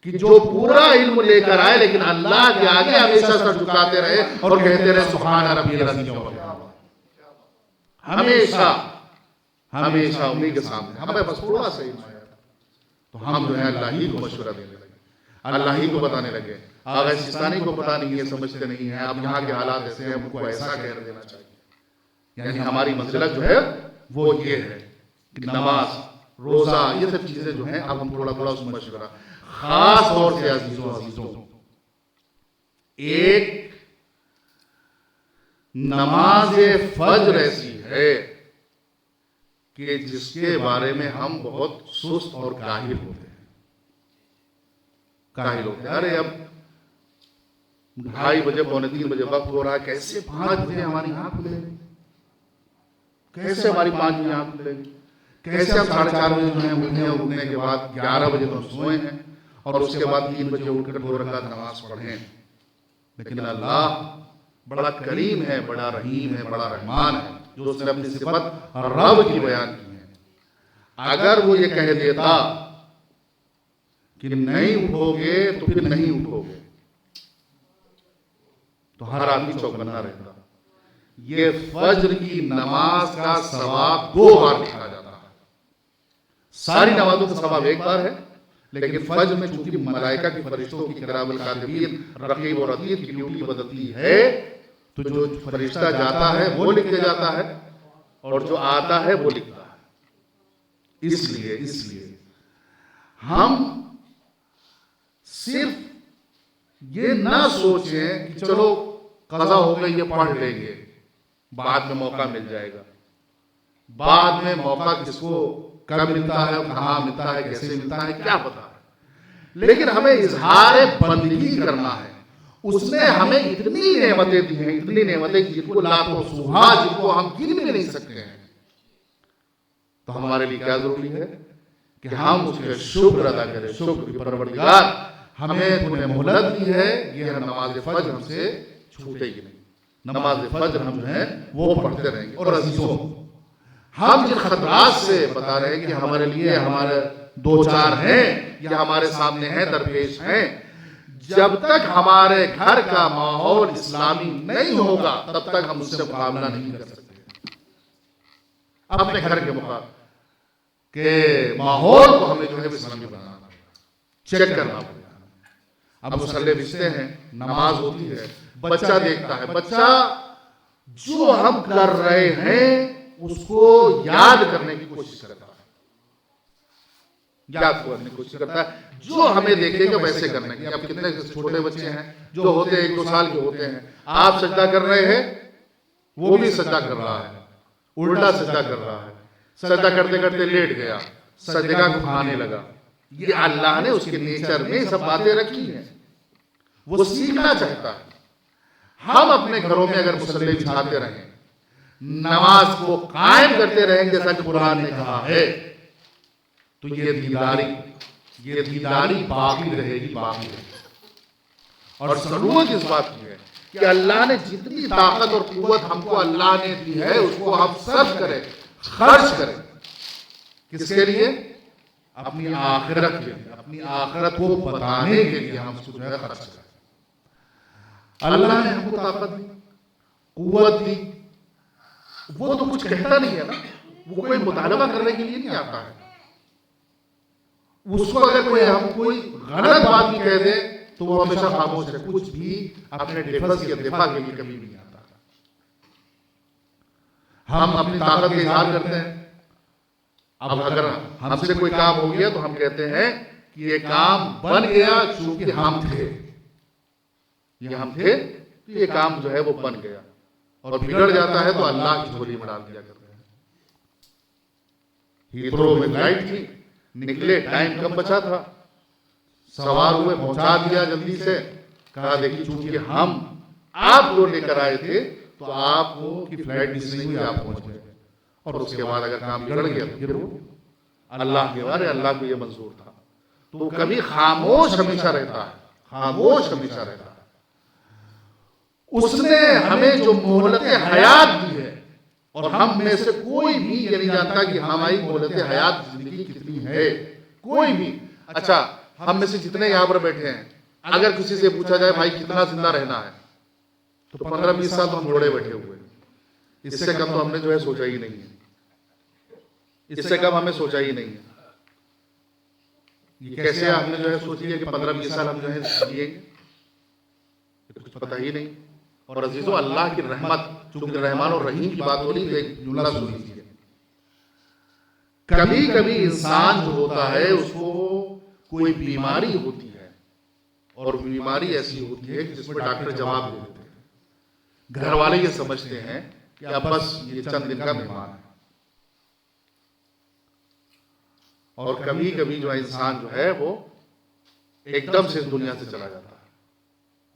کہ جو پورا علم لے کر آئے لیکن اللہ کے آگے ہمیشہ سر جھکاتے رہے اور کہتے رہے سبحان ربی العظیم، ہمیشہ ہمیشہ انہیں کے سامنے ہمیں بس تھوڑا سا علم آیا تو ہم جو ہے اللہ ہی کو مشورہ دینے لگے، اللہ ہی کو بتانے لگے۔ آغا سیستانی کو پتہ نہیں ہے، سمجھتے نہیں ہیں، اب یہاں کے حالات ایسے ہیں، ان کو ایسا کہہ دینا چاہیے۔ یعنی ہماری منزلت جو ہے وہ یہ ہے کہ نماز، روزہ، یہ سب چیزیں جو ہیں اب ہم تھوڑا تھوڑا اس مشورہ، خاص طور سے عزیزوں ایک نماز فجر ایسی ہے کہ جس کے بارے میں ہم بہت سست اور کاہل ہوتے ہیں، کاہل ہوتے ہیں۔ ارے اب 2:30 بجے، 2:45 بجے وقت ہو رہا ہے، کیسے 5 بجے ہماری آنکھ کھلے گی، کیسے ہماری 5 بجے آنکھ کھلے گی، کیسے ہم 4:30 بجے جو ہے اٹھنے، اور اٹھنے کے بعد 11 بجے ہم سوئے ہیں اور اس کے بعد 3 بجے اٹھ کر 2 رکعت نماز پڑھیں۔ لیکن اللہ بڑا کریم ہے، بڑا رحیم ہے، بڑا رحمان ہے، جو اس نے اپنی صفت رب کی بیان کی ہے۔ اگر وہ یہ کہہ دیتا کہ نہیں اٹھو گے تو پھر نہیں اٹھو گے تو ہر آدمی چوکنا رہتا۔ یہ فجر کی نماز کا ثواب 2 بار لکھا جاتا ہے، ساری نمازوں کا ثواب 1 بار ہے، لیکن فجر میں چونکہ ملائکہ کی فرشتوں کی کرام الکاتبین رقیب اور عتید کی ڈیوٹی بدلتی ہے، تو جو فرشتہ جاتا ہے وہ لکھ دیا جاتا ہے اور جو آتا ہے وہ لکھتا ہے۔ اس لیے ہم صرف یہ نہ سوچیں کہ چلو قضا ہو گئی یہ پڑھ لیں گے، بعد میں موقع مل جائے گا۔ بعد میں موقع کس کو کب ملتا ہے، کہاں ملتا ہے، کیسے ملتا ہے، کیا پتا ہے، لیکن ہمیں اظہار بندگی کرنا ہے۔ اس نے ہمیں اتنی نعمتیں دی ہیں، اتنی نعمتیں جن کو لا تحصوها، جن کو ہم گن بھی نہیں سکتے ہیں، تو ہمارے لیے کیا ضروری ہے کہ ہم اس کے شکر ادا کریں، شکر کہ پروردگار ہمیں تو نے مہلت دی ہے، یہ نماز فجر ہم سے چھوٹے گی نہیں، نماز فجر ہم جو ہے وہ پڑھتے رہیں گے۔ اور عزیزوں، ہم جن خطرات سے بتا رہے ہیں کہ ہمارے لیے ہمارے 2-4 ہیں یا ہمارے سامنے ہیں، درپیش ہیں، جب تک ہمارے گھر کا ماحول اسلامی نہیں ہوگا تب تک ہم اس سے مقابلہ نہیں کر سکتے۔ اپنے گھر کے مقابلے کہ ماحول کو ہمیں جو ہے اسلامی بنانا، چیک کرنا پڑے گا۔ اب مصلی بچتے ہیں، نماز ہوتی ہے، بچہ دیکھتا ہے، بچہ جو ہم کر رہے ہیں اس کو یاد کرنے کی کوشش کرتا ہے، یاد کرنے کی کوشش کرتا ہے جو ہمیں دیکھے گا ویسے کرنے کی. اب کتنے چھوٹے بچے ہیں جو ہوتے ہیں 1-2 سال کے ہوتے ہیں, آپ سجدہ کر رہے ہیں وہ بھی سجدہ کر رہا ہے, الٹا سجدہ کر رہا ہے, سجدہ کرتے کرتے لیٹ گیا, سجدہ کو کھانے لگا. یہ اللہ نے اس کے نیچر میں سب باتیں رکھی ہیں, وہ سیکھنا چاہتا ہے. ہم اپنے گھروں میں اگر مصلی بچھاتے رہیں, نماز کو قائم کرتے رہیں جیسا کہ قرآن نے کہا ہے, تو یہ دینداری باقی رہے گی, باقی رہے گی. اور ضرورت اس بات کی ہے کہ اللہ نے جتنی طاقت اور قوت ہم کو اللہ نے دی ہے اس کو ہم صرف کریں, خرچ کریں. کس کے لیے؟ اپنی آخرت کے لیے, اپنی آخرت کو بتانے کے لیے ہم اس کو جو ہے خرچ کریں. اللہ نے ہم کو طاقت دی, قوت دی, وہ تو کچھ کہتا نہیں ہے نا, وہ کوئی مطالبہ کرنے کے لیے نہیں آتا ہے. اس کو اگر کوئی غلط بات بھی کہہ دے تو وہ ہمیشہ خاموش ہے, کچھ بھی اپنے ڈیفنس یا دفاع کے لیے کبھی نہیں آتا. ہم اپنی طاقت کا اظہار کرتے ہیں. اب اگر ہم سے کوئی کام ہو گیا تو ہم کہتے ہیں کہ یہ کام بن گیا چونکہ ہم تھے, تو یہ کام جو ہے وہ بن گیا. اور بگڑ جاتا ہے تو اللہ کی جھولی میں ڈال دیا کرتے ہیں. ہیترو میں فلائٹ تھی, نکلے, ٹائم کم بچا تھا, سوار ہوئے, پہنچا دیا جلدی سے. کہا دیکھیے چونکہ ہم آپ کو لے کر آئے تھے تو آپ کو کی فلائٹ مس نہیں ہوئی, آپ پہنچ گئے. اور اس کے بعد اگر کام بگڑ گیا تو پھر وہ اللہ کے بارے, اللہ کو یہ منظور تھا. تو وہ کبھی خاموش ہمیشہ رہتا ہے, خاموش ہمیشہ رہتا ہے. اس نے ہمیں جو مہلت حیات دی ہے, اور ہم میں سے کوئی بھی یہ نہیں جانتا کہ ہماری مہلت حیات زندگی کتنی ہے, کوئی بھی. اچھا, ہم میں سے جتنے یہاں پر بیٹھے ہیں, اگر کسی سے پوچھا جائے بھائی کتنا زندہ رہنا ہے, تو 15-20 سال تو ہم جوڑے بیٹھے ہوئے ہیں. اس سے کم تو ہم نے جو ہے سوچا ہی نہیں ہے, اس سے کم ہمیں سوچا ہی نہیں ہے. یہ کیسے ہم نے جو ہے سوچ لیا کہ 15-20 سال ہم جو ہے جیئیں گے, کچھ پتہ ہی نہیں. اور عزیزو, اللہ کی رحمت, چونکہ رحمان اور رحیم کی بات ہو رہی تو ایک جملہ سن لیجیے. کبھی کبھی انسان جو ہوتا ہے اس کو کوئی بیماری ہوتی ہے, اور بیماری ایسی ہوتی ہے جس میں ڈاکٹر جواب دے دیتے ہیں. گھر والے یہ سمجھتے ہیں کہ اب بس یہ چند دن کا مہمان ہے. اور کبھی کبھی جو انسان جو ہے وہ ایک دم سے اس دنیا سے چلا جاتا ہے.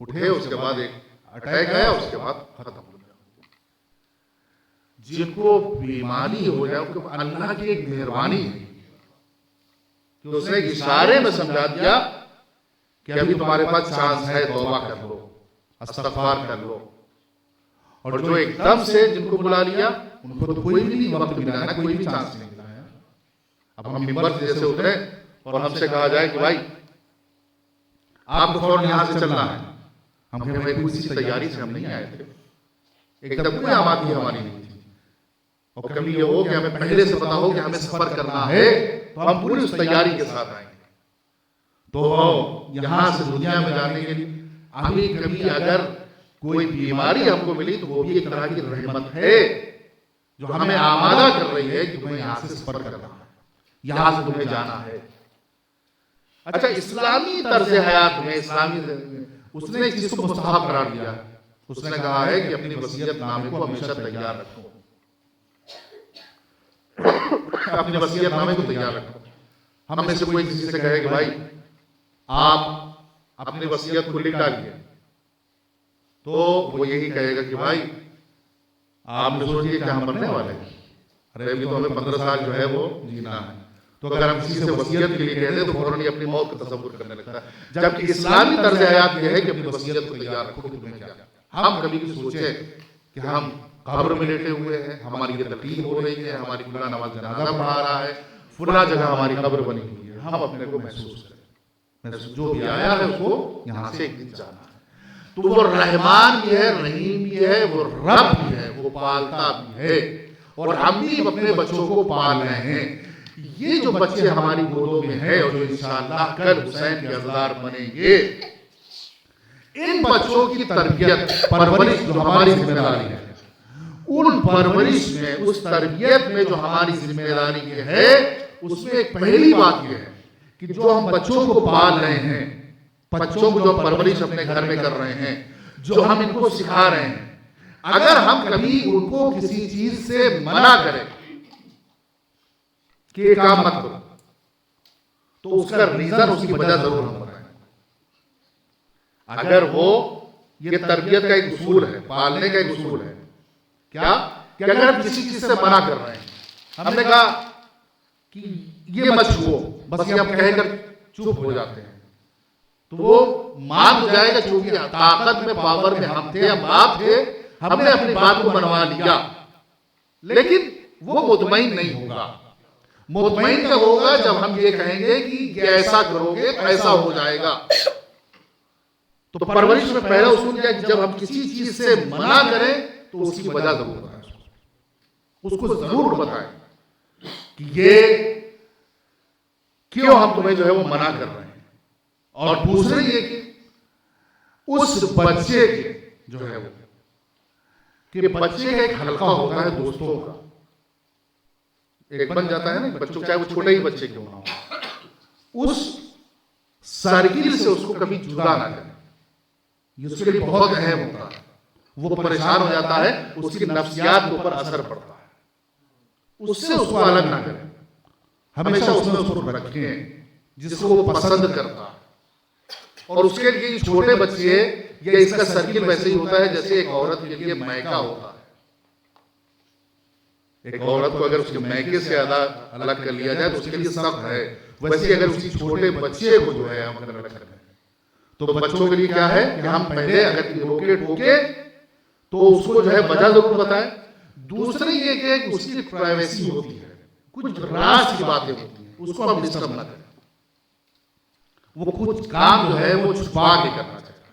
اٹھے, اس کے بعد ایک اٹیک آیا, اس کے بعد ختم ہو گیا. جن کو بیماری ہو جائے ان کو اللہ کی ایک مہربانی ہے کہ اس نے ایک اشارے میں سمجھا دیا کہ ابھی تمہارے پاس چانس ہے, توبہ کر لو, استغفار کر لو. اور جو ایک دم سے جن کو بلا لیا ان کو تو کوئی بھی نہیں وقت ملا ہے, کوئی بھی چانس نہیں ملا ہے. اب ہم منبر سے جیسے اترے اور ہم سے کہا جائے کہ بھائی آپ کو فوراً یہاں سے چلنا ہے, ہم کہیں بھائی کسی تیاری سے ہم نہیں آئے تھے, ایک دم کوئی آمادگی ہماری نہیں تھی. اور کبھی یہ ہو کہ ہمیں پہلے سے پتا ہو کہ ہمیں سفر کرنا ہے تو ہم پوری اس تیاری کے ساتھ آئیں گے. تو یہاں سے دنیا میں جانے کے لیے ابھی کبھی اگر کوئی بیماری ہم کو ملی تو وہ بھی ایک طرح کی رحمت ہے جو ہمیں آمادہ کر رہی ہے کہ تمہیں یہاں سے سفر کرنا ہے, یہاں سے تمہیں جانا ہے. اچھا, اسلامی طرز حیات میں, اسلامی اس نے اس چیز کو مستحب قرار دیا. اس نے کہا ہے کہ اپنی وصیت نامے کو ہمیشہ تیار رکھو, اپنی وصیت نامے کو تیار رکھو. ہم میں سے کوئی کسی سے کہے کہ بھائی آپ اپنی وصیت کو لکھ ڈالیے, تو وہ یہی کہے گا کہ بھائی آپ نے سوچ لیا کہ ہم مرنے والے ہیں, ارے ابھی تو ہمیں 15 سال جو ہے وہ جینا ہے. تو اگر ہم کسی سے وصیت کے لیے کہہ دیں تو فوراً ہی اپنی موت کا تصور کرنے لگتا ہے. جبکہ اسلامی طرز حیات یہ ہے کہ اپنی وصیت کو تیار رکھو کہ تمہیں کیا. ہم کبھی بھی سوچیں کہ ہم قبر میں لیٹے ہوئے ہیں, ہماری یہ تلقین ہو رہی ہے, ہماری فلاں نماز جنازہ پڑھا رہا ہے, فلاں جگہ ہماری قبر بنی ہوئی ہے, ہم اپنے کو محسوس کریں جو بھی آیا ہے اس کو یہاں سے ایک دن جانا ہے. تو وہ رحمان بھی ہے, رحیم بھی ہے, وہ رب بھی ہے, وہ پالتا بھی ہے. اور ہم بھی اپنے بچوں کو پال رہے ہیں. یہ جو بچے ہماری گودوں میں ہیں اور جو انشاءاللہ کل حسین کے عزدار بنیں گے, ان بچوں کی تربیت, پرورش جو ہماری ذمہ داری ہے, ان پرورش میں, اس تربیت میں جو ہماری ذمہ داری ہے, اس میں ایک پہلی بات یہ ہے کہ جو ہم بچوں کو پال رہے ہیں، بچوں کو جو پرورش اپنے گھر میں کر رہے ہیں، جو ہم ان کو سکھا رہے ہیں، اگر ہم کبھی ان کو کسی چیز سے منع کریں کہ یہ کام مت کرو، تو اس کا ریزن، اس کی وجہ ضرور ہم بتائیں۔ اگر وہ یہ تربیت کا ایک اصول ہے، پالنے کا ایک اصول ہے، کیا کہ اگر ہم کسی چیز سے منع کر رہے ہیں، ہم نے کہا کہ یہ مت چھوؤ، بس یہ ہم کہہ کر چپ ہو جاتے ہیں، تو وہ مان ہو جائے گا، چونکہ طاقت میں، پاور میں ہم تھے، ہم باپ تھے، ہم نے اپنی بات کو منوا لیا، لیکن وہ مطمئن نہیں ہوگا۔ مطمئن کب ہوگا؟ جب ہم یہ کہیں گے کہ ایسا کرو گے تو ایسا ہو جائے گا۔ تو پرورش میں پہلا اصول کیا ہے کہ جب ہم کسی چیز سے منع کریں تو اس کی وجہ ضرور بتائیں، اس کو ضرور بتائیں کہ یہ کیوں ہم تمہیں جو ہے وہ منع کر رہے ہیں۔ اور دوسرے یہ کہ اس بچے کے جو ہے وہ کہ بچے کا ایک حلقہ ہوتا ہے دوستوں کا، ایک بن جاتا ہے نا بچوں، چاہے وہ چھوٹے ہی بچے کیوں نہ ہو، اس سرکل سے اس کو کبھی جدا نہ کریں، یہ اس کے لیے بہت اہم ہوتا ہے۔ وہ پریشان ہو جاتا ہے، اس کی نفسیات کے اوپر اثر پڑتا ہے، اس سے اس کو الگ نہ کریں، ہمیشہ اس میں اس کو رکھیں جس کو وہ پسند کرتا ہے۔ اور اس کے لیے یہ چھوٹے بچے، یا اس کا سرکل ویسے ہی ہوتا ہے جیسے ایک عورت کے لیے میکا ہوتا ہے۔ ایک عورت کو اگر اس کے میکے سے الگ کر لیا جائے تو اس کے لیے سخت ہے، ویسے اگر اسی چھوٹے بچے کو جو ہے ہم اگر الگ کریں تو بچوں کے لیے کیا ہے کہ ہم پہلے اگر روکے ٹوکے تو اس کو جو ہے وجہ ضرور بتائیں۔ دوسری یہ کہ اس کی پرائیویسی ہوتی ہے، کچھ راز کی باتیں ہوتی ہیں، اس کو ہم ڈسٹرب نہ کریں، وہ کچھ کام جو ہے وہ چھپا کے کرنا چاہیے۔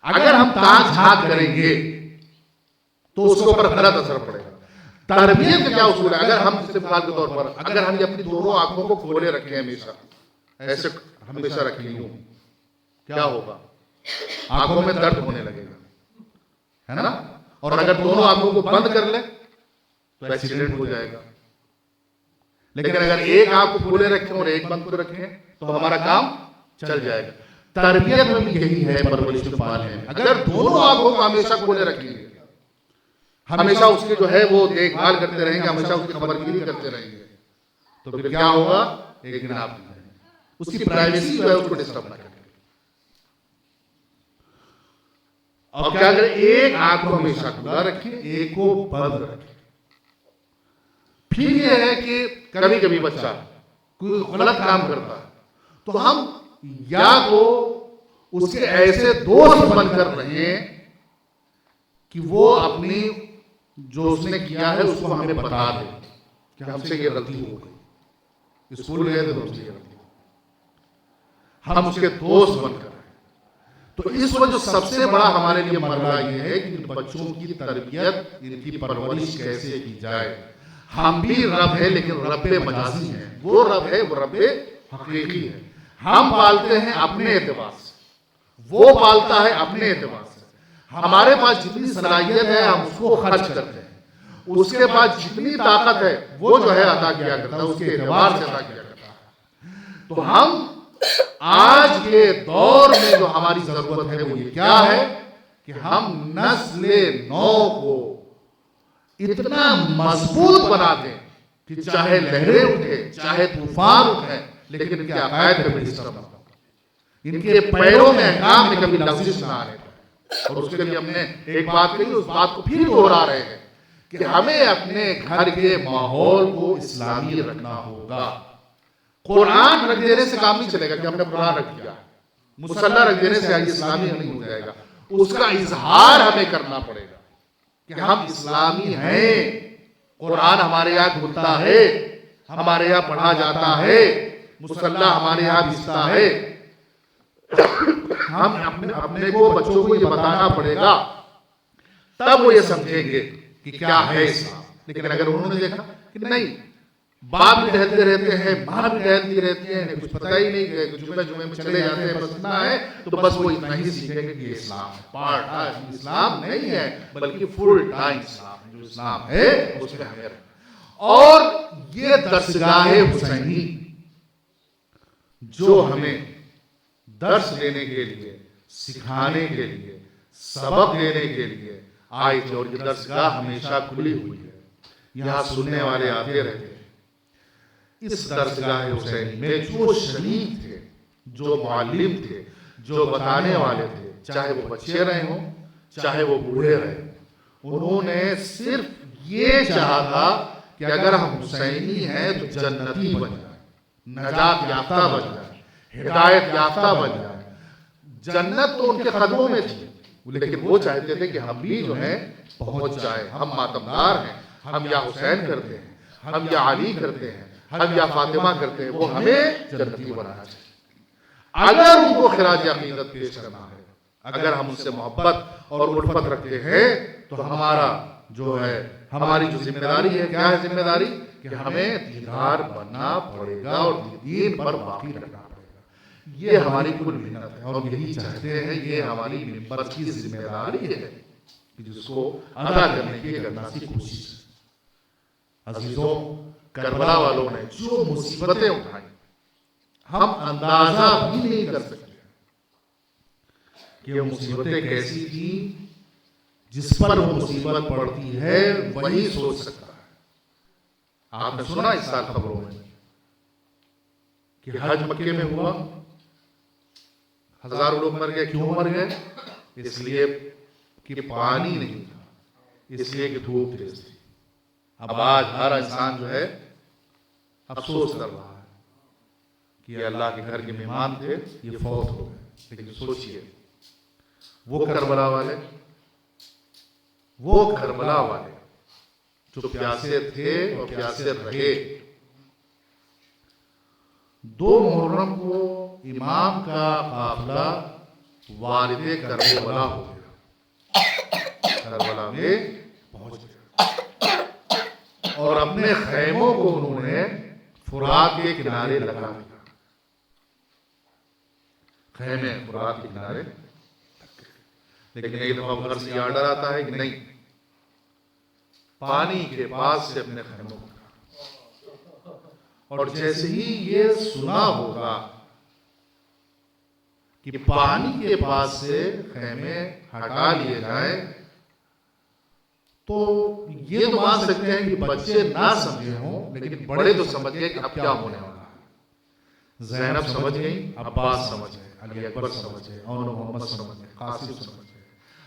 اگر ہم تاک جھانک کریں گے تو اس کے اوپر غلط اثر پڑے گا۔ تربیت کا کیا اصول ہے؟ اگر ہم مثال کے طور پر اگر ہم اپنی دونوں آنکھوں کو کھولے رکھیں، ہمیشہ ایسے ہمیشہ رکھیں ہوں، کیا ہوگا؟ آنکھوں میں درد ہونے لگے گا، ہے نا؟ اور اگر دونوں آنکھوں کو بند کر لیں تو ایکسیڈنٹ ہو جائے گا۔ لیکن اگر ایک آنکھ کو کھولے رکھیں اور ایک بند کو رکھیں تو ہمارا کام چل جائے گا۔ تربیت میں بھی یہی ہے، پرورش میں پالنے میں اگر دونوں آنکھوں کو ہمیشہ کھولے رکھیں گے، ہمیشہ اس کے جو ہے وہ دیکھ بھال کرتے رہیں گے، ہمیشہ اس کی خبرگیری کرتے رہیں گے، تو پھر کیا ہوگا؟ ایک دن آپ اس کی پرائیویسی جو ہے اس کو ڈسٹرب نہ کریں۔ اور کیا کریں؟ ایک آنکھ کو ہمیشہ کھلا رکھیں، ایک کو بند رکھیں۔ پھر یہ ہے کہ کبھی کبھی بچہ کوئی غلط کام کرتا ہے تو ہم یا تو اس کے ایسے دوست بن کر رہیں کہ وہ اپنی جو اس نے کیا ہے اس کو ہمیں بتا دے کہ ہم سے یہ غلطی ہو گئی، اسکول گئے تھے تو ہم سے یہ غلطی، ہم اس کے دوست بن کر۔ تو اس وجہ سب سے بڑا ہمارے لیے مرحلہ یہ ہے کہ بچوں کی تربیت، ان کی پرورش کیسے کی جائے۔ ہم بھی رب ہے لیکن رب مجازی ہیں، وہ رب ہے وہ رب حقیقی ہے۔ ہم پالتے ہیں اپنے اعتبار سے، وہ پالتا ہے اپنے اعتبار سے۔ ہمارے پاس جتنی صلاحیت ہے ہم اس کو خرچ کرتے ہیں، اس کے پاس جتنی طاقت ہے وہ جو ہے عطا کیا کرتا ہے، اس کے اعتبار سے عطا کیا کرتا ہے۔ تو ہم آج کے دور میں جو ہماری ضرورت ہے وہ یہ کیا ہے کہ ہم نسل نو کو اتنا مضبوط بنا دیں کہ چاہے لہریں اٹھے، چاہے طوفان اٹھے، لیکن ان کے عقائد پہ بھی ڈسٹرب نہ ہو، ان کے پیروں میں احکام میں کبھی لغزش نہ آنے۔ اور اس کے لیے ہم نے ایک بات کہی، اس بات کو پھر دہرا رہے ہیں کہ ہمیں اپنے گھر کے ماحول کو اسلامی رکھنا ہوگا۔ قرآن رکھ دینے سے کام نہیں چلے گا کہ ہم نے قرآن رکھ دیا، مصلی رکھ دینے سے اسلامی نہیں ہو جائے گا، اس کا اظہار ہمیں کرنا پڑے گا کہ ہم اسلامی ہیں۔ قرآن ہمارے یہاں کھلتا ہے، ہمارے یہاں پڑھا جاتا ہے، مصلی ہمارے یہاں بچتا ہے۔ ہم اپنے کو بچوں کو یہ بتانا پڑے گا، تب وہ یہ سمجھیں گے کہ کیا ہے اسلام۔ لیکن اگر انہوں نے دیکھا کہ نہیں، باپ بھی ٹہلتے رہتے ہیں، ماں بھی ٹہلتی رہتی ہیں، کچھ پتہ ہی نہیں کہ جمعے میں چلے جاتے ہیں، بس اتنا ہے، تو بس وہ اتنا ہی سیکھیں گے کہ یہ اسلام ہے۔ پارٹ ٹائم اسلام نہیں ہے بلکہ فل ٹائم اسلام ہے۔ جو اسلام ہے اس میں ہمیں رہنا۔ اور یہ درسگاہ حسینی، جو ہمیں درس دینے کے لیے، سکھانے کے لیے، سبق دینے کے لیے آئی تھی، اور یہ درسگاہ ہمیشہ کھلی ہوئی ہے، یہاں سننے والے آتے رہتے ہیں۔ اس درسگاہ حسینی میں جو شریک تھے، جو معلم تھے، جو بتانے والے تھے، چاہے وہ بچے رہے ہوں، چاہے وہ بوڑھے رہے ہوں، انہوں نے صرف یہ چاہا تھا کہ اگر ہم حسینی ہیں تو جنتی بن جائیں، نجات یافتہ بن جائیں، ہدایت یافتہ بن جائیں۔ جنت تو ان کے قدموں میں تھی، لیکن وہ چاہتے تھے کہ ہم بھی جو ہیں پہنچ جائیں۔ ہم ماتمدار ہیں، ہم یا حسین کرتے ہیں، ہم یا علی کرتے ہیں، ہم یا فاطمہ کرتے ہیں، وہ ہمیں جنتی بنانا چاہیے۔ اگر ان کو خراج عقیدت پیش کرنا ہے، اگر ہم ان سے محبت اور الفت رکھتے ہیں، تو ہمارا جو ہے، ہماری جو ذمہ داری ہے، کیا ہے ذمہ داری؟ کہ ہمیں دیندار بننا پڑے گا اور دین پر باقی رکھنا پڑے گا۔ یہ ہماری کل محنت ہے، اور یہی چاہتے ہیں، یہ ہماری ممبر کی ذمہ داری ہے کہ جس کو ادا کرنے کی کرنا سی کوشش۔ عزیزوں، کربلا والوں نے جو مصیبتیں اٹھائیں، ہم اندازہ بھی نہیں کر سکتے کہ وہ مصیبتیں کیسی تھی۔ جس پر وہ مصیبت پڑتی ہے وہی سوچ سکتا ہے۔ آپ نے سنا اس سال خبروں میں کہ حج مکے میں ہوا، ہزاروں لوگ مر گئے۔ کیوں مر گئے؟ اس لیے کہ پانی نہیں تھا، اس لیے کہ دھوپ تیز تھی۔ اب آج ہر انسان جو ہے افسوس کر رہا ہے کہ اللہ کے گھر کے مہمان تھے، یہ فوت ہو گئے۔ لیکن سوچئے، وہ کربلا والے جو پیاسے تھے اور پیاسے رہے، 2 محرم کو امام کا قافلہ والد کربلا ہو گیا، کربلا میں پہنچ گیا، اور اپنے خیموں کو انہوں نے فرات کے کنارے لگا دیا۔ خیمے فرات کے کنارے، لیکن ایک دفعہ گھر سے یہ آرڈر آتا ہے کہ نہیں، پانی کے پاس سے اپنے خیموں کو۔ اور جیسے ہی یہ سنا ہوگا کہ پانی کے پاس سے خیمے ہٹا لیے جائیں، تو یہ تو مان سکتے ہیں کہ بچے نہ سمجھے ہوں، لیکن بڑے تو سمجھ گئے کہ اب کیا ہونے والا ہے۔ زینب سمجھ گئی، عباس سمجھ گئے، علی اکبر سمجھ گئے، اور محمد سمجھ گئے، قاسم سمجھ گئے،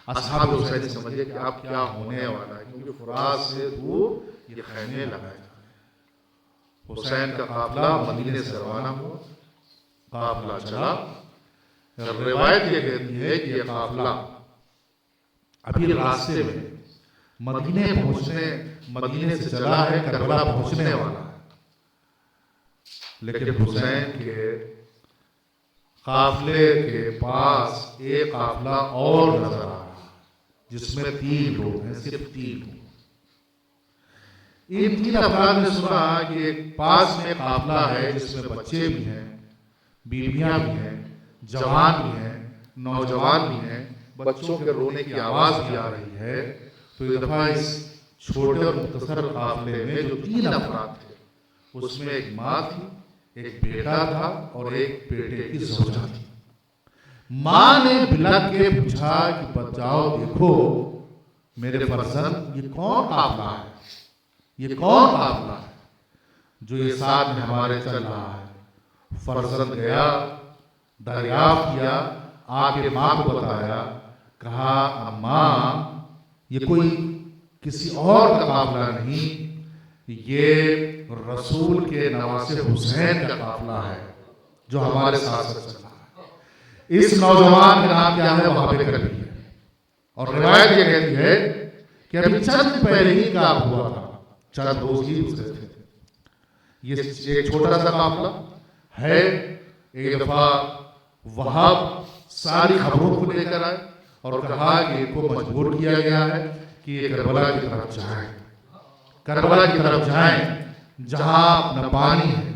اصحاب حسین سمجھ گئے کہ اب کیا ہونے والا ہے، کیونکہ فرات سے دور یہ خیمے لگائے جا رہے ہیں۔ حسین کا قافلہ مدینے سے روانہ ہوا، قافلہ چلا۔ روایت یہ کہتی ہے کہ یہ قافلہ ابھی راستے میں مدینے سے چلا ہے، کربلا پہنچنے والا ہے، لیکن حسین کے قافلے کے پاس ایک قافلہ اور نظر آ رہا ہے، جس میں 3 لوگ ہیں، صرف 3 لوگ۔ ان 3 افراد نے سنا کہ ایک پاس میں قافلہ ہے جس میں بچے بھی ہیں، بیویاں بھی ہیں، جوان بھی ہیں، نوجوان بھی ہیں، بچوں کے رونے کی آواز بھی آ رہی ہے۔ تو ایک دفعہ اس چھوٹے اور مختصر قافلے میں جو 3 افراد تھے، اس میں ایک ماں تھی، ایک بیٹا تھا، اور ایک بیٹے کی زوجہ تھی۔ ماں نے بلک کے پوچھا کہ بچاؤ، دیکھو میرے فرزند، یہ کون قافلہ ہے، یہ کون قافلہ ہے جو یہ ساتھ میں ہمارے چل رہا ہے؟ فرزند گیا، دریافت کیا، آ کے ماں کو بتایا، کہا اماں یہ کوئی کسی اور کا قافلہ نہیں، یہ رسول کے نواسے حسین کا قافلہ ہے جو ہمارے ساتھ چل رہا ہے۔ اس نوجوان کا نام کیا ہے؟ وہاں پہ کبھی ہے، اور روایت یہ کہتی ہے کہ ابھی چند پہلے ہی کام ہوا تھا، چند روز ہی گزرے تھے۔ یہ ایک چھوٹا سا قافلہ ہے۔ ایک دفعہ وہاب ساری خبروں کو لے کر آئے اور کہا کہ ان کو مجبور کیا گیا ہے کہ یہ کربلا کی طرف جائیں، کربلا کی طرف جائیں، جہاں نہ پانی ہے،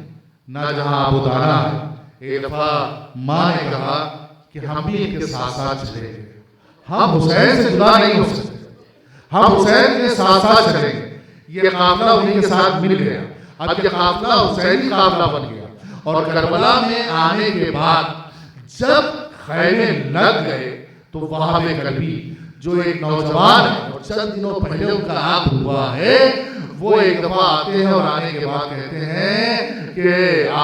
نہ جہاں آب و دانہ ہے۔ ایک دفعہ ماں نے کہا کہ ہم بھی ان کے ساتھ ساتھ چلیں گے، ہم حسین سے جدا نہیں ہو سکتے، ہم حسین کے ساتھ ساتھ چلیں گے۔ یہ قافلہ انہیں کے ساتھ مل گیا، اب یہ قافلہ حسینی قافلہ بن گیا، اور کربلا میں آنے کے بعد جب خیمے لگ گئے تو وہاں پہ قلبی جو ایک نوجوان ہے اور چند دنوں پہلے ان کا عقد ہوا ہے، وہ ایک دفعہ آتے ہیں اور آنے کے بعد کہتے ہیں کہ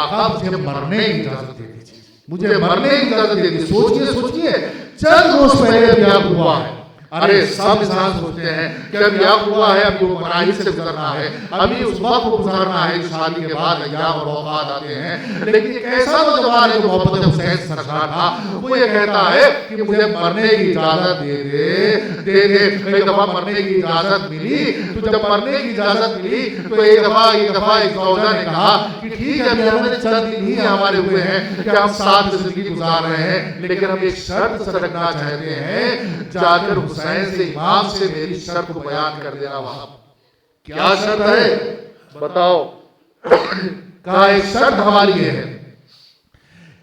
آقا مجھے مرنے کی اجازت دے دیجیے، مجھے مرنے کی اجازت دے دیجیے۔ سوچئے چند روز پہلے ابھی عقد ہوا ہے۔ ارے سب انسان سوچتے ہیں کہ ابھی عقد ہوا ہے، ابھی وہ مراحل سے گزرنا ہے، ابھی اس وقت کو گزارنا ہے جو شادی کے بعد ایام اور اوقات آتے ہیں، لیکن ایک ایسا نوجوان ہے جو محبت حسین سے سرشار تھا، وہ یہ کہتا ہے کہ مجھے مرنے کی اجازت دے دے۔ ایک دفعہ مرنے کی اجازت ملی، تو جب مرنے کی اجازت ملی تو ایک دفعہ ایک زوجہ نے کہا کہ ٹھیک ہے، ابھی ہمیں چند دن ہی ہمارے ہوئے ہیں کہ ہم ساتھ زندگی گزار رہے ہیں، لیکن ہم ایک شرط سے رکھنا چاہتے ہیں، جا کر حسین سے، امام سے میری شرط کو بیان کر دینا۔ وہاں کیا شرط ہے بتاؤ؟ کہا ایک شرط ہماری یہ ہے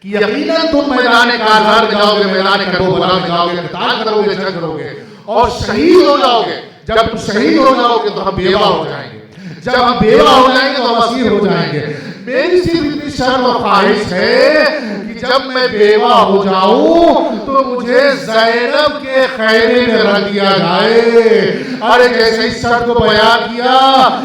کہ یقیناً تم میدان کارزار میں جاؤ گے، میدان کربلا میں جاؤ گے، قتال کرو گے، جنگ کرو گے اور شہید ہو جاؤ گے۔ جب تم شہید ہو جاؤ گے تو ہم بیوہ ہو جائیں گے، جب ہم بیوہ ہو جائیں گے تو ہم اسیر ہو جائیں گے۔ میری صرف اتنی شرط اور خواہش ہے کہ جب میں بیوہ ہو جاؤں تو مجھے زینب کے خیمے میں رکھ دیا جائے۔ ارے جیسے اس شرط کو بیان کیا،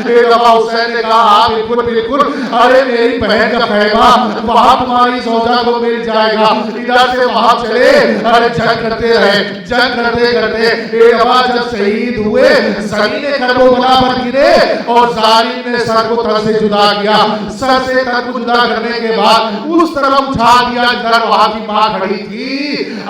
ایک دفعہ حسین نے کہا ہاں بالکل، ارے میری بہن کا خیمہ وہاں تمہاری زوجہ کو مل جائے گا، ادھر سے وہاں چلے۔ ارے جنگ کرتے رہے، جنگ کرتے ایک دفعہ جب شہید ہوئے، زمین کربلا پر گرے اور ظالم نے سر کو تن سے جدا کیا۔ سر سے تن کو جدا کرنے کے بعد اس طرف اٹھا دیا جدھر وہاں کی ماں کھڑی تھی۔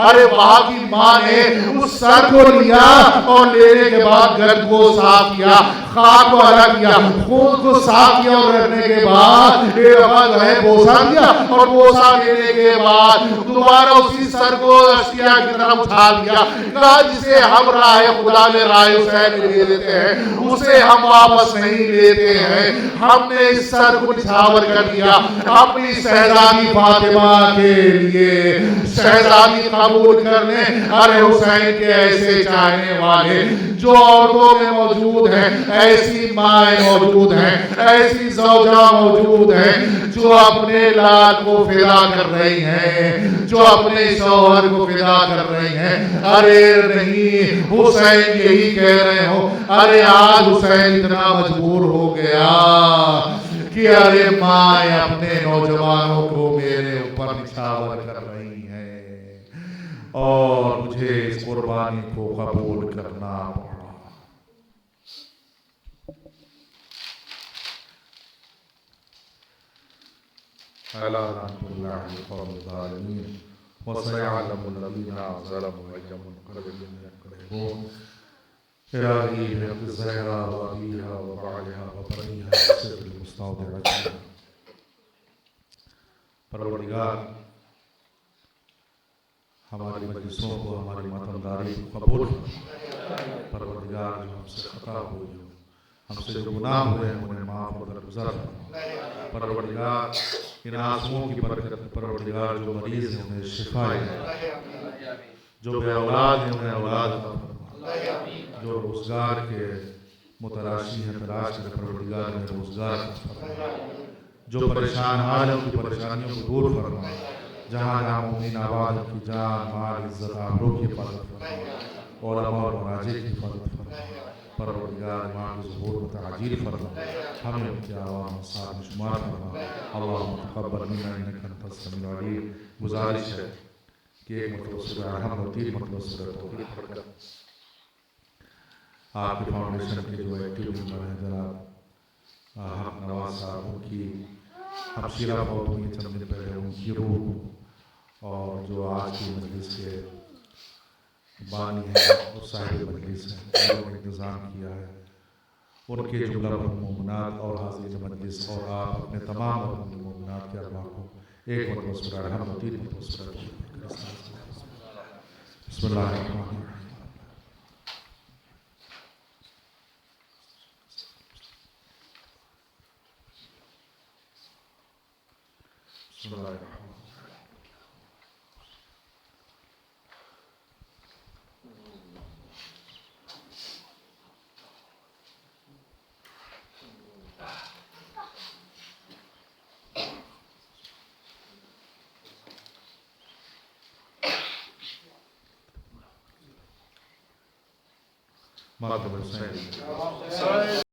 ارے وہاں کی ماں نے اس سر کو لیا اور لینے کے بعد گرد کو صاف کیا، خاک کو الگ کیا، خون کو صاف کیا اور رکھنے کے بعد ایک دفعہ جو ہے بوسہ دیا، اور بوسہ دینے کے بعد دوبارہ اسی سر کو اشکیا کی طرف اٹھا دیا۔ کہا جسے ہم راہ خدا میں راہ حسین میں دے دیتے ہیں اسے ہم واپس نہیں لیتے ہیں۔ ہم نے اس سر کو نچھاور کر دیا اپنی شہزادی فاطمہ کے لیے، شہزادی قبول کر لیں۔ ارے حسین کے ایسے چاہنے والے جو عورتوں میں موجود ہیں، ایسی مائیں موجود ہیں، ایسی زوجہ موجود ہیں جو اپنے لال کو فدا کر رہی ہیں، جو اپنے شوہر کو فدا کر رہی ہیں۔ ارے نہیں، حسین یہی کہہ رہے ہو۔ ارے آج حسین اتنا مجبور ہو گیا کہ ارے مائیں اپنے نوجوانوں کو میرے اوپر نچھاور کر رہی ہیں اور مجھے اس قربانی کو قبول کرنا پڑا۔ الا رحمۃ اللہ قوم الظالمین وسيعلم الذين ظلموا أي منقلب ينقلبون إلهي برب الزهراء وأبيها وبعلها وبنيها وسر المستودعة۔ پروردگار ہماری مجلسوں کو، ہماری ماتمداری کو قبول کر۔ پروردگار جو ہم سے خطا ہوئی ہو، ہم سے جو گناہ ہوئے ہیں انہیں معاف اور درگزر فرما۔ پروردگار ان آنسوؤں کی برکت میں پروردگار جو مریض ہیں انہیں شفا دے، جو بے اولاد ہیں انہیں اولاد عطا فرما، جو روزگار کے متلاشی ہیں تلاش کر پروردگار انہیں روزگار عطا فرما، جو پریشان حال ہیں ان کی پریشانیوں کو دور فرما، جہاں جہاں مومنین آباد ان کی جان مال عزت آبرو کی حفاظت فرما، علماء اور مراجع کی حفاظت فرما۔ پروردگار امام کی ظہور و تعجیل فرما، ہمیں ان کے عوام صاحب شمار فرما۔ اللہم تقبل منا انک انت السمیع العلیم۔ گزارش ہے کہ ایک مرتبہ سورہ الحمد و 3 مرتبہ سورہ توحید پڑھ کر آپ کے فاؤنڈیشن کے جو ایکٹیو ممبر ہیں جناب حق نواز صاحب، ان کی ہمشیرہ فوت ہوئی چند دن پہلے، ان کی روح کو، اور جو آج کی مجلس کے بانی ہیں اور صاحب مجلس ہیں انہوں نے انتظام کیا ہے، ان کے جملہ مومنات اور حاضرین مجلس اور آپ اپنے تمام مومنات کے ارواح کو ایک مرتبہ سورہ الحمد 3 مرتبہ سورہ توحید پڑھ کر بسم اللہ الرحمن الرحیم۔ بسم اللہ الرحمن الرحیم۔ ماتم الحسین